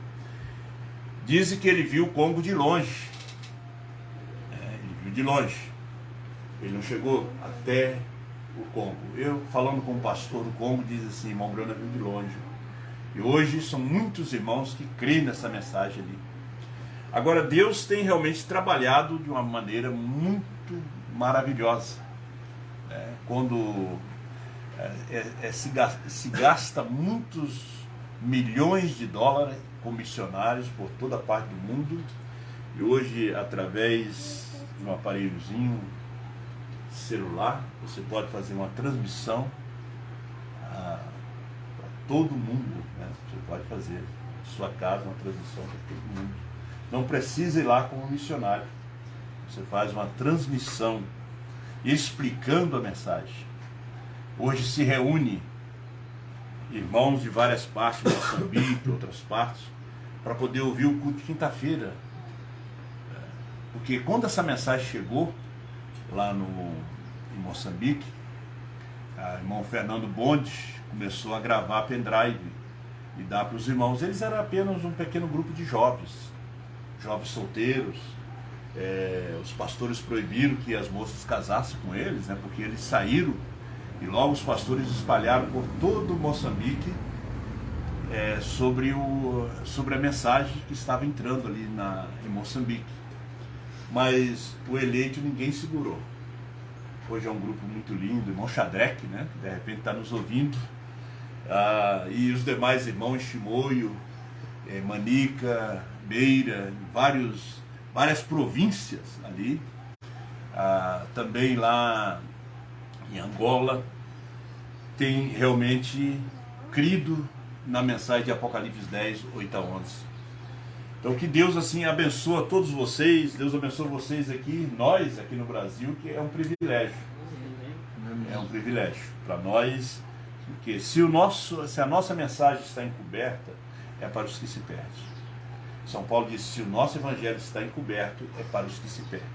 Dizem que ele viu o Congo de longe. Ele viu de longe. Ele não chegou até o Congo. Eu, falando com o pastor do Congo, diz assim, irmão Branham viu de longe. E hoje são muitos irmãos que creem nessa mensagem ali. Agora, Deus tem realmente trabalhado de uma maneira muito maravilhosa. Quando se gasta muitos milhões de dólares com missionários por toda parte do mundo, e hoje, através de um aparelhozinho celular, você pode fazer uma transmissão para todo mundo, né? Você pode fazer na sua casa uma transmissão para todo mundo. Não precisa ir lá como missionário. Você faz uma transmissão explicando a mensagem. Hoje se reúne irmãos de várias partes, Moçambique, outras partes, para poder ouvir o culto de quinta-feira. Porque quando essa mensagem chegou lá em Moçambique, o irmão Fernando Bondes começou a gravar pendrive e dar para os irmãos. Eles eram apenas um pequeno grupo de jovens solteiros. Os pastores proibiram que as moças casassem com eles, né, porque eles saíram e logo os pastores espalharam por todo Moçambique sobre a mensagem que estava entrando ali em Moçambique. Mas o eleito ninguém segurou. Hoje é um grupo muito lindo, irmão Xadrec, né, que de repente está nos ouvindo, e os demais irmãos, Chimoio, Manica, Beira, várias províncias ali, também lá em Angola, tem realmente crido na mensagem de Apocalipse 10, 8 a 11. Então que Deus assim abençoe todos vocês, Deus abençoe vocês aqui, nós aqui no Brasil, que é um privilégio. É um privilégio para nós, porque se a nossa mensagem está encoberta, é para os que se perdem. São Paulo diz, se o nosso evangelho está encoberto, é para os que se perdem.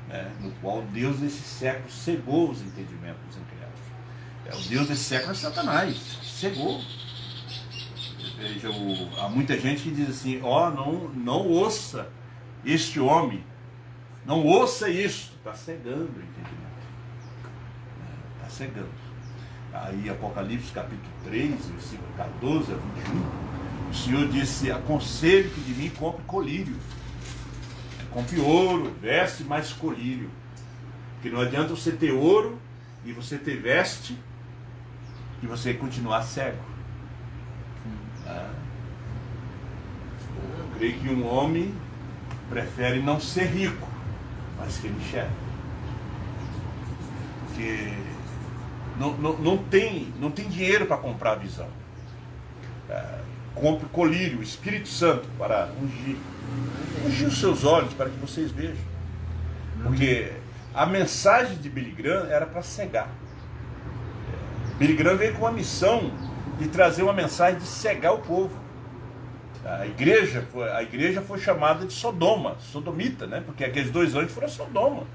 né, no qual Deus desse século cegou os entendimentos dos incrédulos. O Deus desse século é Satanás, cegou. Veja, há muita gente que diz assim, não ouça este homem, não ouça isso, está cegando o entendimento, está cegando. Aí Apocalipse capítulo 3, versículo 14 a 21, o Senhor disse, aconselho que de mim compre colírio, compre ouro, veste mais colírio, porque não adianta você ter ouro e você ter veste e você continuar cego. Eu creio que um homem prefere não ser rico, mas que ele enxerga. Porque não tem dinheiro para comprar a visão. Compre colírio, o Espírito Santo, para ungir os seus olhos, para que vocês vejam. Porque a mensagem de Billy Graham era para cegar. Billy Graham veio com uma missão de trazer uma mensagem de cegar o povo. A igreja foi chamada de Sodoma, sodomita, né? Porque aqueles 2 anjos foram a Sodoma.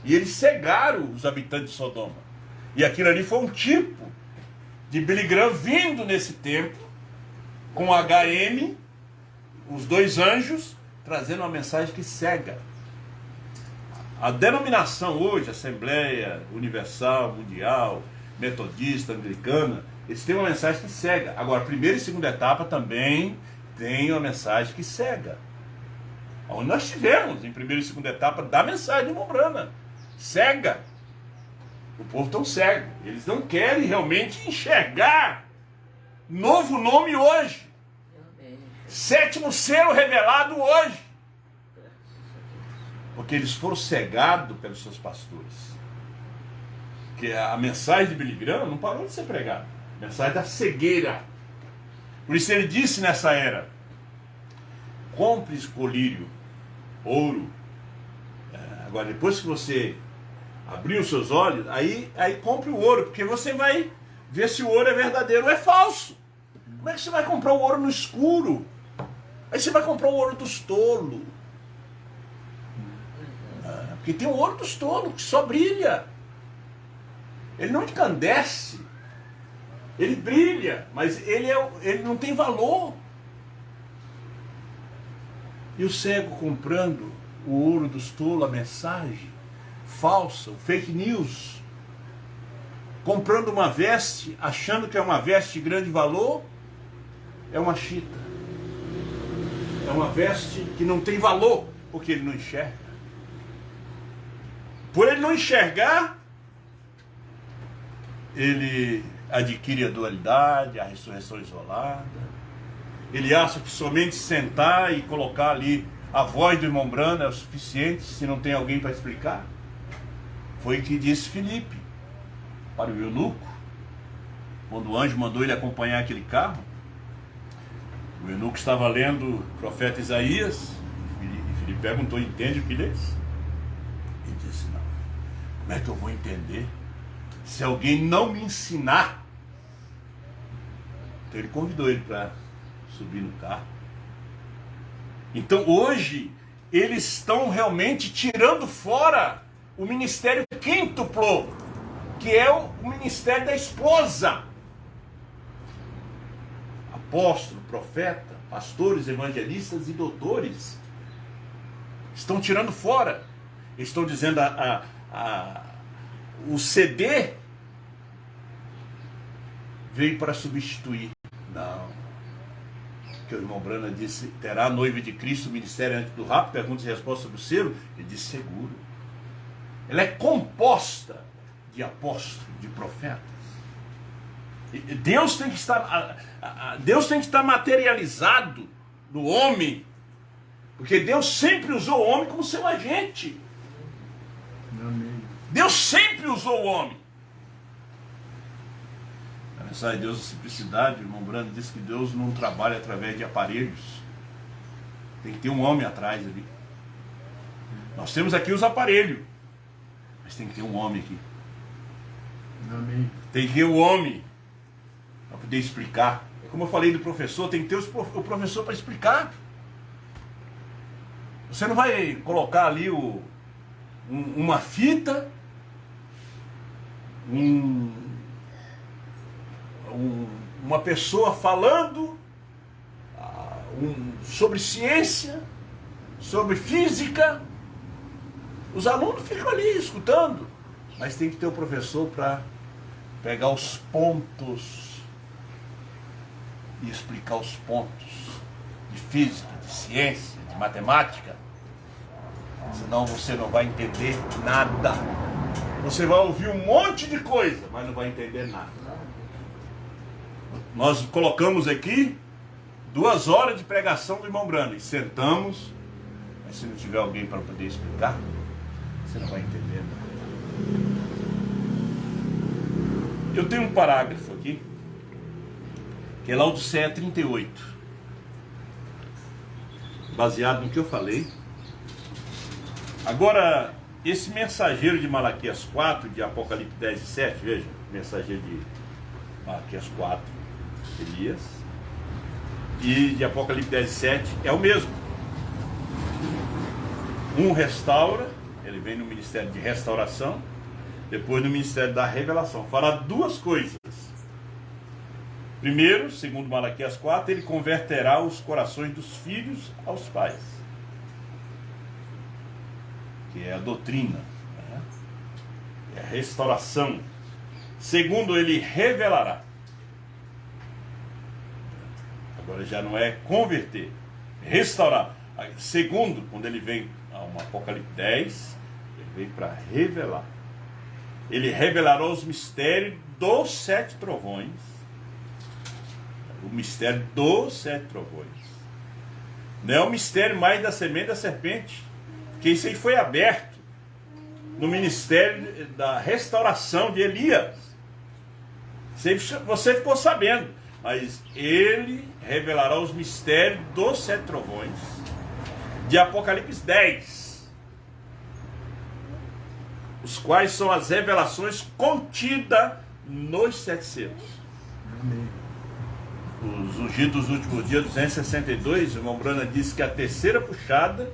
E eles cegaram os habitantes de Sodoma. E aquilo ali foi um tipo de Billy Graham vindo nesse tempo, com HM, os 2 anjos, trazendo uma mensagem que cega. A denominação hoje, Assembleia Universal, Mundial, Metodista, Anglicana, eles têm uma mensagem que cega. Agora, a primeira e segunda etapa também tem uma mensagem que cega. Onde nós tivemos, em primeira e segunda etapa, da mensagem de Mombrana. Cega. O povo tão cego. Eles não querem realmente enxergar novo nome hoje. 7º selo revelado hoje. Porque eles foram cegados pelos seus pastores. Porque a mensagem de Billy Graham não parou de ser pregada. A mensagem da cegueira. Por isso ele disse nessa era, compre colírio, ouro. Agora, depois que você abrir os seus olhos, aí compre o ouro, porque você vai ver se o ouro é verdadeiro ou é falso. Como é que você vai comprar o ouro no escuro? Aí você vai comprar o ouro dos tolos. Porque tem o ouro dos tolos, que só brilha. Ele não encandece. Ele brilha, mas ele não tem valor. E o cego comprando o ouro dos tolos, a mensagem falsa, o fake news, comprando uma veste, achando que é uma veste de grande valor, é uma chita. É uma veste que não tem valor, porque ele não enxerga. Por ele não enxergar, ele adquire a dualidade, a ressurreição isolada. Ele acha que somente sentar e colocar ali a voz do irmão Brano é o suficiente, se não tem alguém para explicar. Foi o que disse Filipe para o eunuco, quando o anjo mandou ele acompanhar aquele carro. O eunuco estava lendo o profeta Isaías, e Filipe perguntou, entende o que lês? Ele disse, não. Como é que eu vou entender se alguém não me ensinar? Então ele convidou ele para subir no carro. Então hoje eles estão realmente tirando fora o ministério quíntuplo, que é o ministério da esposa. Apóstolo, profeta, pastores, evangelistas e doutores estão tirando fora. Estão dizendo o CD veio para substituir. Não. Que o irmão Brana disse, terá a noiva de Cristo o ministério antes do rapto? Perguntas e respostas sobre o selo. Ele disse, seguro. Ela é composta de apóstolos, de profetas. Deus tem que estar materializado no homem, porque Deus sempre usou o homem como seu agente. Amém. Deus sempre usou o homem. A mensagem de Deus da simplicidade, o irmão Brando disse que Deus não trabalha através de aparelhos. Tem que ter um homem atrás ali. Nós temos aqui os aparelhos, mas tem que ter um homem aqui. Amém. Tem que ter o homem para poder explicar. É como eu falei do professor, tem que ter o professor para explicar. Você não vai colocar ali o uma fita, uma pessoa falando sobre ciência, sobre física. Os alunos ficam ali escutando, mas tem que ter o professor para pegar os pontos e explicar os pontos de física, de ciência, de matemática. Senão você não vai entender nada. Você vai ouvir um monte de coisa, mas não vai entender nada. Nós colocamos aqui 2 horas de pregação do irmão Brando e sentamos, mas se não tiver alguém para poder explicar, você não vai entender nada. Eu tenho um parágrafo aqui, que é Laodiceia 38, baseado no que eu falei. Agora, esse mensageiro de Malaquias 4, de Apocalipse 10 e 7, veja, mensageiro de Malaquias 4, Elias, e de Apocalipse 10 e 7, é o mesmo. Um restaura, ele vem no ministério de restauração, depois no ministério da revelação. Fala 2 coisas. Primeiro, segundo Malaquias 4, ele converterá os corações dos filhos aos pais, que é a doutrina, né? É a restauração. Segundo, ele revelará. Agora já não é converter, restaurar. Segundo, quando ele vem a um Apocalipse 10, ele vem para revelar. Ele revelará os mistérios dos 7 trovões. O mistério dos 7 trovões. Não é o mistério mais da semente da serpente, porque isso aí foi aberto no ministério da restauração de Elias. Você ficou sabendo, mas ele revelará os mistérios dos 7 trovões de Apocalipse 10, os quais são as revelações contidas nos 7 selos. Amém. Os ungidos dos últimos dias, 262, o irmão Brana disse que a terceira puxada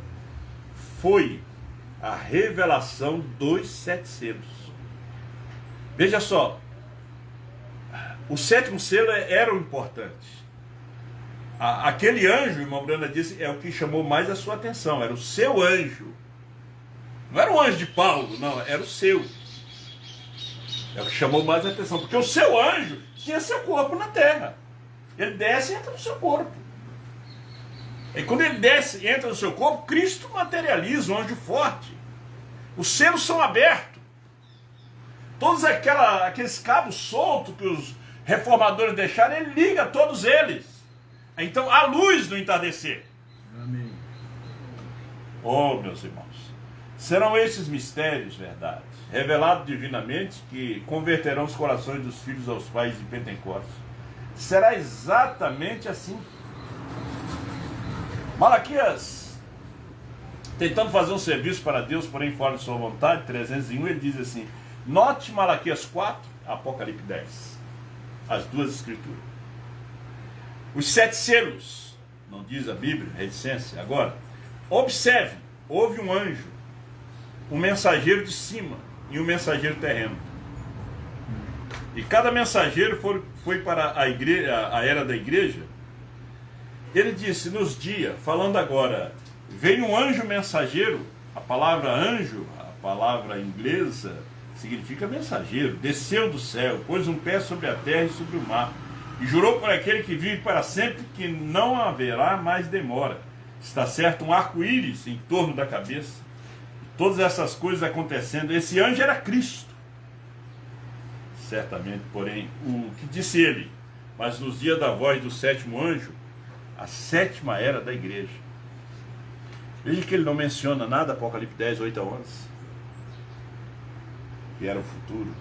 foi a revelação dos 7 selos. Veja só, o 7º selo era o importante. Aquele anjo, o irmão Brana disse, é o que chamou mais a sua atenção, era o seu anjo. Não era o anjo de Paulo, não, era o seu. É o que chamou mais a atenção, porque o seu anjo tinha seu corpo na terra. Ele desce e entra no seu corpo. E quando ele desce e entra no seu corpo, Cristo materializa um anjo forte. Os selos são abertos. Todos aqueles cabos soltos que os reformadores deixaram, ele liga todos eles. Então, a luz do entardecer. Amém. Oh, meus irmãos, serão esses mistérios, verdade, revelados divinamente, que converterão os corações dos filhos aos pais de Pentecostes. Será exatamente assim. Malaquias, tentando fazer um serviço para Deus, porém fora de sua vontade, 301, ele diz assim: note Malaquias 4, Apocalipse 10, as 2 escrituras. Os 7 selos, não diz a Bíblia, reticência. Agora, observe, houve um anjo, um mensageiro de cima e um mensageiro terreno. E cada mensageiro foi para a igreja, a era da igreja. Ele disse nos dias, falando agora, veio um anjo mensageiro. A palavra anjo, a palavra inglesa, significa mensageiro. Desceu do céu, pôs um pé sobre a terra e sobre o mar. E jurou por aquele que vive para sempre que não haverá mais demora. Está certo um arco-íris em torno da cabeça. Todas essas coisas acontecendo. Esse anjo era Cristo. Certamente, porém, o que disse ele? Mas nos dias da voz do 7º anjo, a 7ª era da igreja. Veja que ele não menciona nada, Apocalipse 10, 8 a 11. Que era o futuro.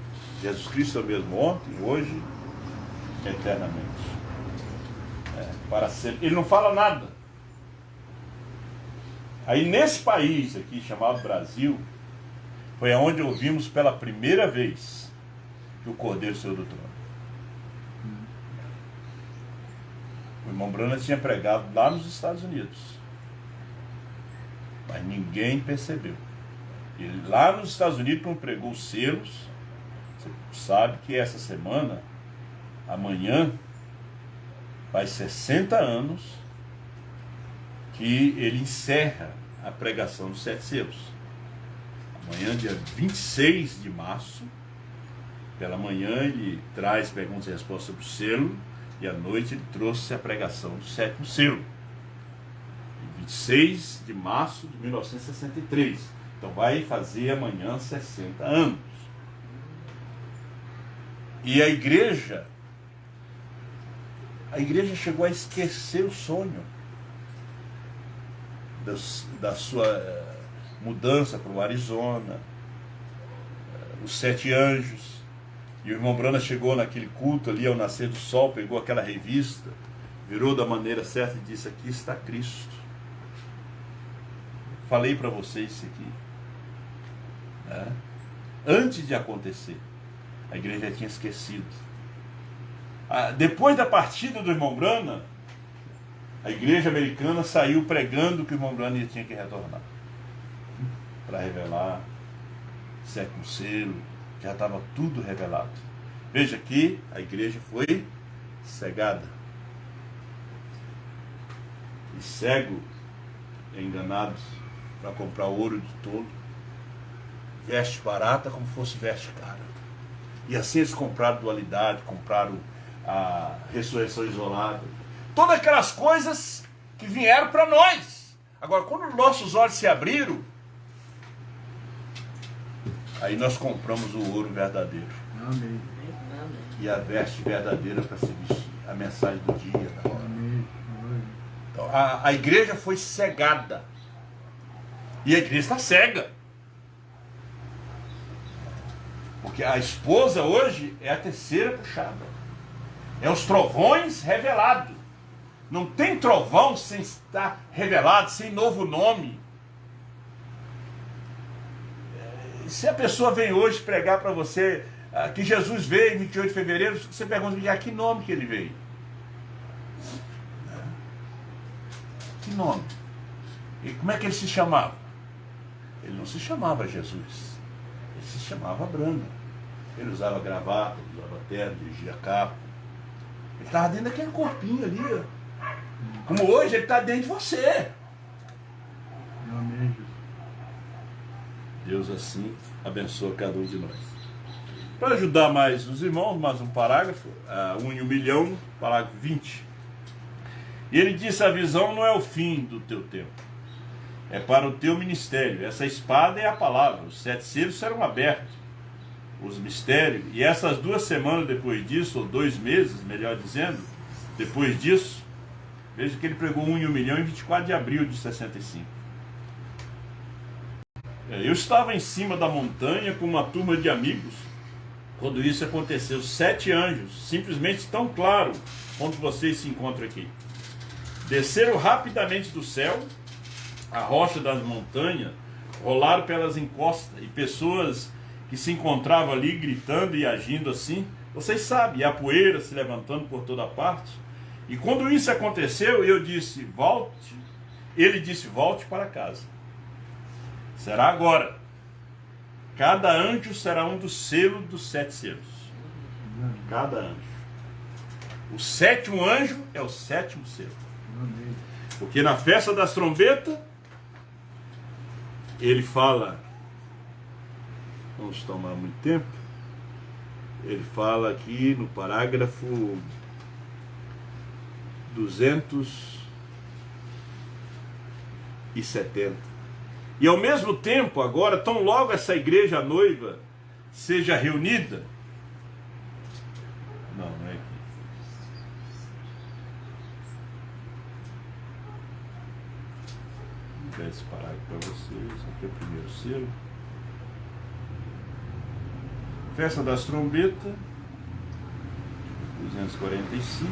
Jesus Cristo é o mesmo ontem, hoje, eternamente. Para sempre. Ele não fala nada. Aí nesse país aqui, chamado Brasil, foi aonde ouvimos pela primeira vez que o Cordeiro saiu do trono. O irmão Brana tinha pregado lá nos Estados Unidos, mas ninguém percebeu. Ele lá nos Estados Unidos, quando pregou os selos, você sabe que essa semana, amanhã, faz 60 anos que ele encerra a pregação dos 7 selos. Amanhã, dia 26 de março, pela manhã ele traz perguntas e respostas sobre o selo, e à noite ele trouxe a pregação do 7º selo. 26 de março de 1963. Então vai fazer amanhã 60 anos. E a igreja chegou a esquecer o sonho da sua mudança para o Arizona, os 7 anjos. E o irmão Brana chegou naquele culto ali ao nascer do sol, pegou aquela revista, virou da maneira certa e disse: aqui está Cristo. Falei para vocês isso aqui. Né? Antes de acontecer, a igreja já tinha esquecido. Depois da partida do irmão Brana, a igreja americana saiu pregando que o irmão Brana tinha que retornar para revelar o 7º selo. Já estava tudo revelado. Veja que a igreja foi cegada. E cego é enganado para comprar ouro de tolo, veste barata como fosse veste cara. E assim eles compraram dualidade, compraram a ressurreição isolada, todas aquelas coisas que vieram para nós. Agora, quando nossos olhos se abriram, aí nós compramos o ouro verdadeiro. Amém. E a veste verdadeira para se vestir. A mensagem do dia, da hora. Amém. Então, a igreja foi cegada. E a igreja está cega. Porque a esposa hoje é a terceira puxada. É os trovões revelados. Não tem trovão sem estar revelado, sem novo nome. Se a pessoa vem hoje pregar para você que Jesus veio em 28 de fevereiro, você pergunta: que nome que ele veio? Que nome? E como é que ele se chamava? Ele não se chamava Jesus. Ele se chamava Brana. Ele usava gravata, usava terno, dirigia carro. Ele estava dentro daquele corpinho ali. Ó. Como hoje ele está dentro de você. Amém. Deus assim abençoa cada um de nós. Para ajudar mais os irmãos, mais um parágrafo, 1 em 1 milhão, parágrafo 20. E ele disse: a visão não é o fim do teu tempo, é para o teu ministério. Essa espada é a palavra. Os 7 selos serão abertos, os mistérios. E essas 2 semanas depois disso, ou 2 meses, melhor dizendo, depois disso, veja que ele pregou 1 em 1 milhão em 24 de abril de 65. Eu estava em cima da montanha com uma turma de amigos quando isso aconteceu. 7 anjos, simplesmente tão claro quanto vocês se encontram aqui, desceram rapidamente do céu, a rocha das montanhas, rolaram pelas encostas, e pessoas que se encontravam ali gritando e agindo assim, vocês sabem, e a poeira se levantando por toda parte. E quando isso aconteceu, eu disse: volte. Ele disse: volte para casa. Será agora. Cada anjo será um dos selos dos 7 selos. Cada anjo. O 7º anjo é o 7º selo. Porque na festa das trombetas, ele fala, vamos tomar muito tempo, ele fala aqui no parágrafo 270. E ao mesmo tempo, agora, tão logo essa igreja noiva seja reunida. Não é aqui. Vou dar esse parágrafo para vocês. Aqui é o primeiro selo. Festa das trombetas, 245.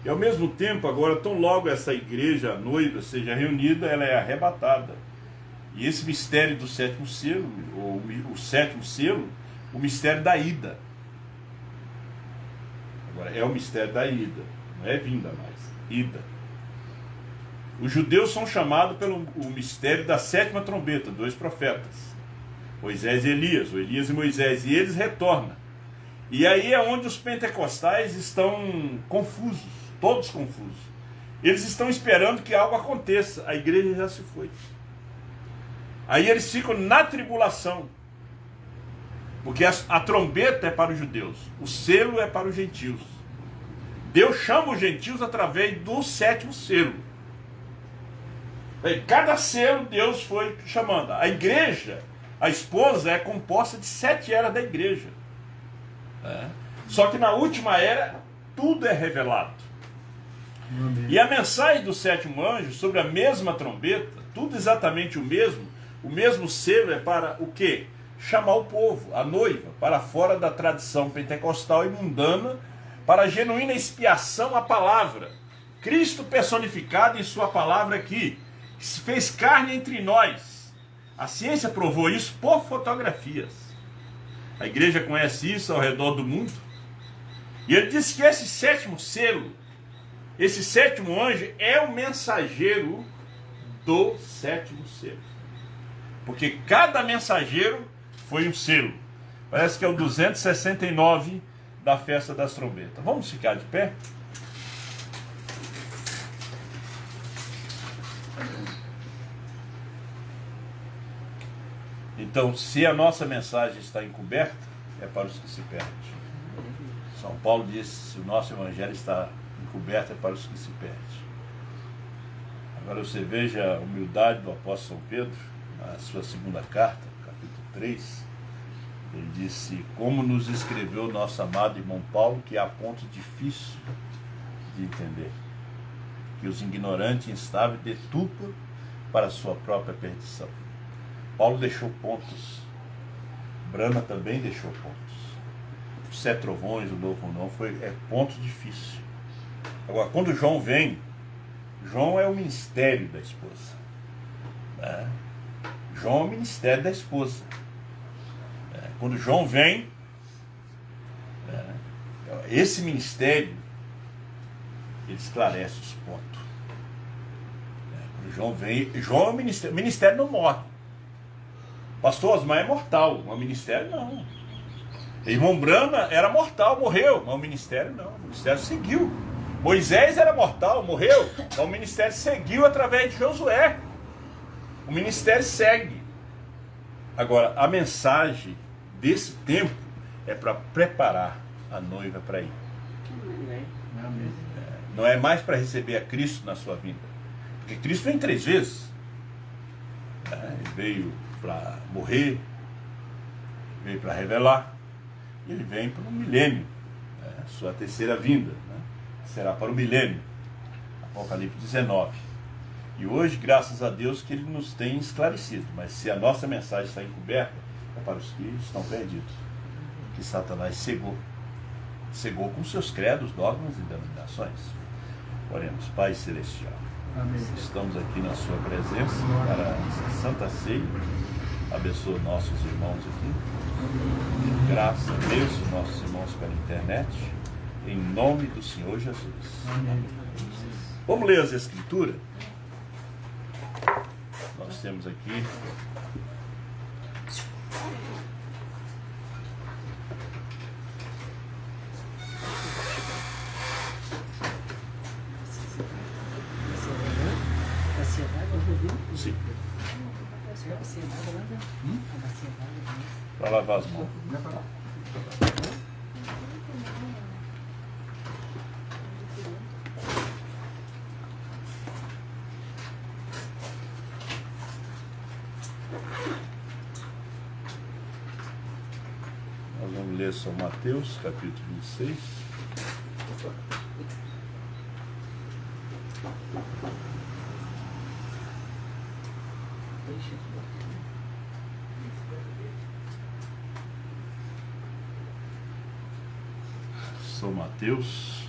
E ao mesmo tempo, agora, tão logo essa igreja noiva seja reunida, ela é arrebatada. E esse mistério do 7º selo, ou o 7º selo, o mistério da ida. Agora, é o mistério da ida, não é vinda mais, ida. Os judeus são chamados pelo o mistério da 7ª trombeta, 2 profetas, Moisés e Elias, ou Elias e Moisés, e eles retornam. E aí é onde os pentecostais estão confusos, todos confusos. Eles estão esperando que algo aconteça, a igreja já se foi. Aí eles ficam na tribulação, porque a trombeta é para os judeus, o selo é para os gentios. Deus chama os gentios através do 7º selo. Cada selo Deus foi chamando. A igreja, a esposa, é composta de 7 eras da igreja. Só que na última era, tudo é revelado. E a mensagem do 7º anjo sobre a mesma trombeta, tudo exatamente o mesmo selo é para o quê? Chamar o povo, a noiva, para fora da tradição pentecostal e mundana, para a genuína expiação à palavra. Cristo personificado em sua palavra aqui, que se fez carne entre nós. A ciência provou isso por fotografias. A igreja conhece isso ao redor do mundo. E ele diz que esse 7º selo, esse 7º anjo é o mensageiro do 7º selo. Porque cada mensageiro foi um selo. Parece que é o 269 da festa das trombetas. Vamos ficar de pé? Então, se a nossa mensagem está encoberta, é para os que se perdem. São Paulo disse, se o nosso evangelho está encoberto, é para os que se perdem. Agora você veja a humildade do apóstolo São Pedro, na sua 2ª carta, capítulo 3, ele disse, como nos escreveu o nosso amado irmão Paulo, que há pontos difíceis de entender, que os ignorantes instáveis detupam para a sua própria perdição. Paulo deixou pontos, Brana também deixou pontos, os 7 trovões, o novo não, é pontos difíceis. Agora, quando João vem, João é o ministério da esposa, João é o ministério da esposa. Quando João vem, esse ministério, ele esclarece os pontos. Quando João vem, João é o ministério não morre. Pastor Osmar é mortal, mas o ministério não. Irmão Brana era mortal, morreu, mas o ministério não, o ministério seguiu. Moisés era mortal, morreu, mas o ministério seguiu através de Josué. O ministério segue. Agora, a mensagem desse tempo é para preparar a noiva para ir. Não é mais para receber a Cristo na sua vida. Porque Cristo vem 3 vezes. Ele veio para morrer, veio para revelar, e ele vem para o milênio, sua 3ª vinda, será para o milênio, Apocalipse 19. E hoje, graças a Deus, que ele nos tem esclarecido, mas se a nossa mensagem está encoberta, é para os que estão perdidos, que Satanás cegou com seus credos, dogmas e denominações. Oremos. Pai Celestial, amém. Estamos aqui na sua presença para a Santa Ceia. Abençoa nossos irmãos aqui. Graça, Deus, nossos irmãos pela internet. Em nome do Senhor Jesus. Amém. Vamos ler as Escrituras? Nós temos aqui sim. Para lavar as mãos. Nós vamos ler São Mateus, capítulo 26. São Mateus,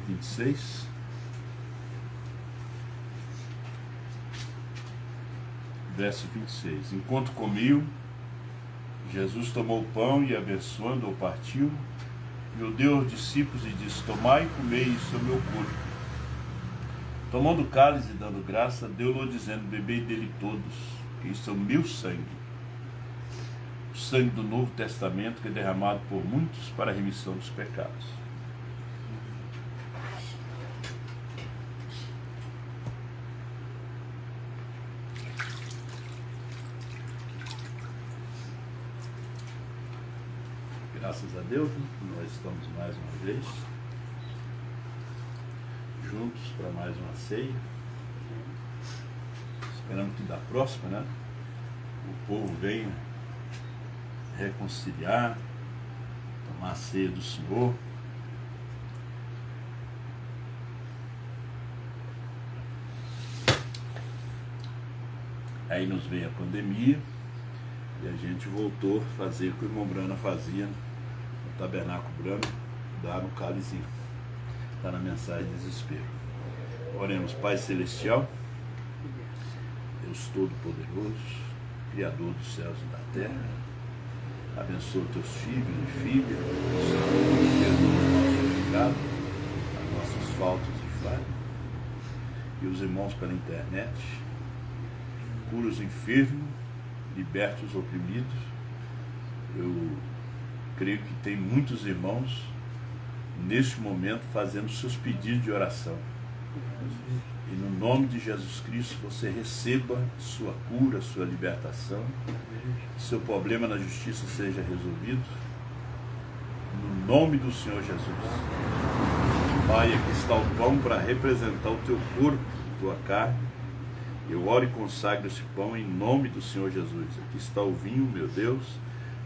vinte e seis, verso 26. Enquanto comiam, Jesus tomou o pão e, abençoando-o, partiu, e o deu aos discípulos e disse: tomai e comei, isso é o meu corpo. Tomando o cálice e dando graça, deu-lhe dizendo: bebei dele todos, que isso é o meu sangue, o sangue do Novo Testamento, que é derramado por muitos para a remissão dos pecados. Graças a Deus, nós estamos mais uma vez juntos para mais uma ceia. Esperando que da próxima, né, o povo venha reconciliar, tomar a ceia do Senhor. Aí nos veio a pandemia e a gente voltou a fazer o que o irmão Brana fazia no Tabernáculo Branco, dar no cálicezinho. Está na mensagem de desespero. Oremos. Pai Celestial, Deus Todo-Poderoso, Criador dos céus e da terra, abençoa teus filhos e filhas, perdoa o nosso pecado, as nossas faltas e falhas, e os irmãos pela internet, cura os enfermos, liberta os oprimidos. Eu creio que tem muitos irmãos neste momento fazendo seus pedidos de oração. E no nome de Jesus Cristo você receba sua cura, sua libertação, seu problema na justiça seja resolvido. No nome do Senhor Jesus. Pai, aqui está o pão para representar o teu corpo, tua carne. Eu oro e consagro esse pão em nome do Senhor Jesus. Aqui está o vinho, meu Deus,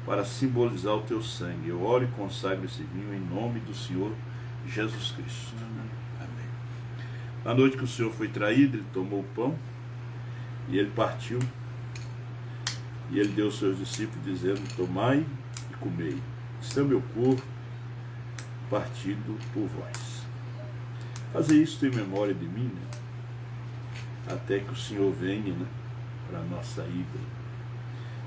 para simbolizar o teu sangue. Eu oro e consagro esse vinho em nome do Senhor Jesus Cristo. Amém. Na noite que o Senhor foi traído, ele tomou o pão e ele partiu. E ele deu aos seus discípulos, dizendo: tomai e comei. Este é o meu corpo, partido por vós. Fazer isso em memória de mim, né? Até que o Senhor venha, né, para a nossa ida.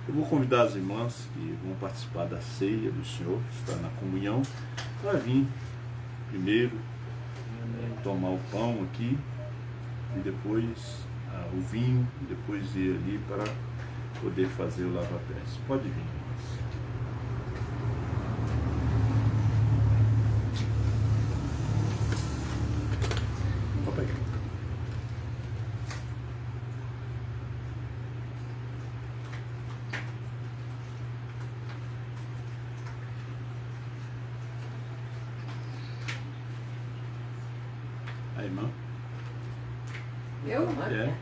Eu vou convidar as irmãs que vão participar da ceia do Senhor, que está na comunhão, para vir primeiro tomar o pão aqui, e depois o vinho, e depois ir ali para poder fazer o lava-pés. Pode vir, irmãs. Opa aí. A irmã? Eu? É.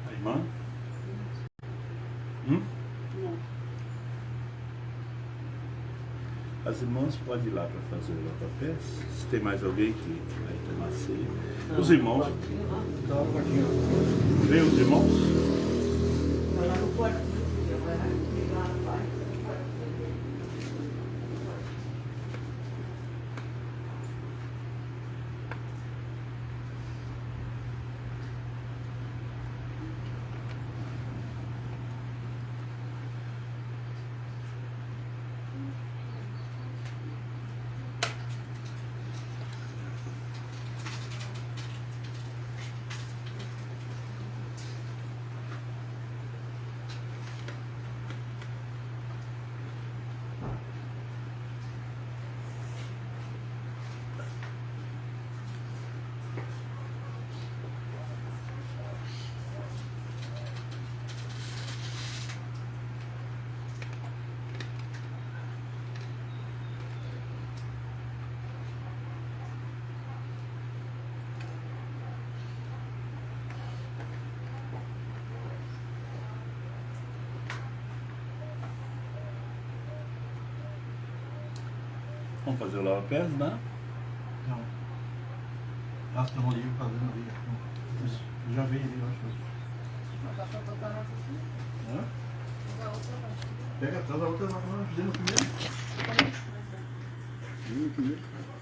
A irmã? As irmãs podem ir lá para fazer o lava-pés. Se tem mais alguém que vai tomar ceia. Os irmãos. Vem os irmãos? Lá no quartinho, eu vou lá no quarto. Vamos fazer o lava-pés, né? Não. Nós estamos ali fazendo ali. Eu já veio ali, eu acho. Mas dá pra botar na cozinha. Hã? Usa outra parte. Pega toda a outra lá, nós fizemos primeiro. Primeiro.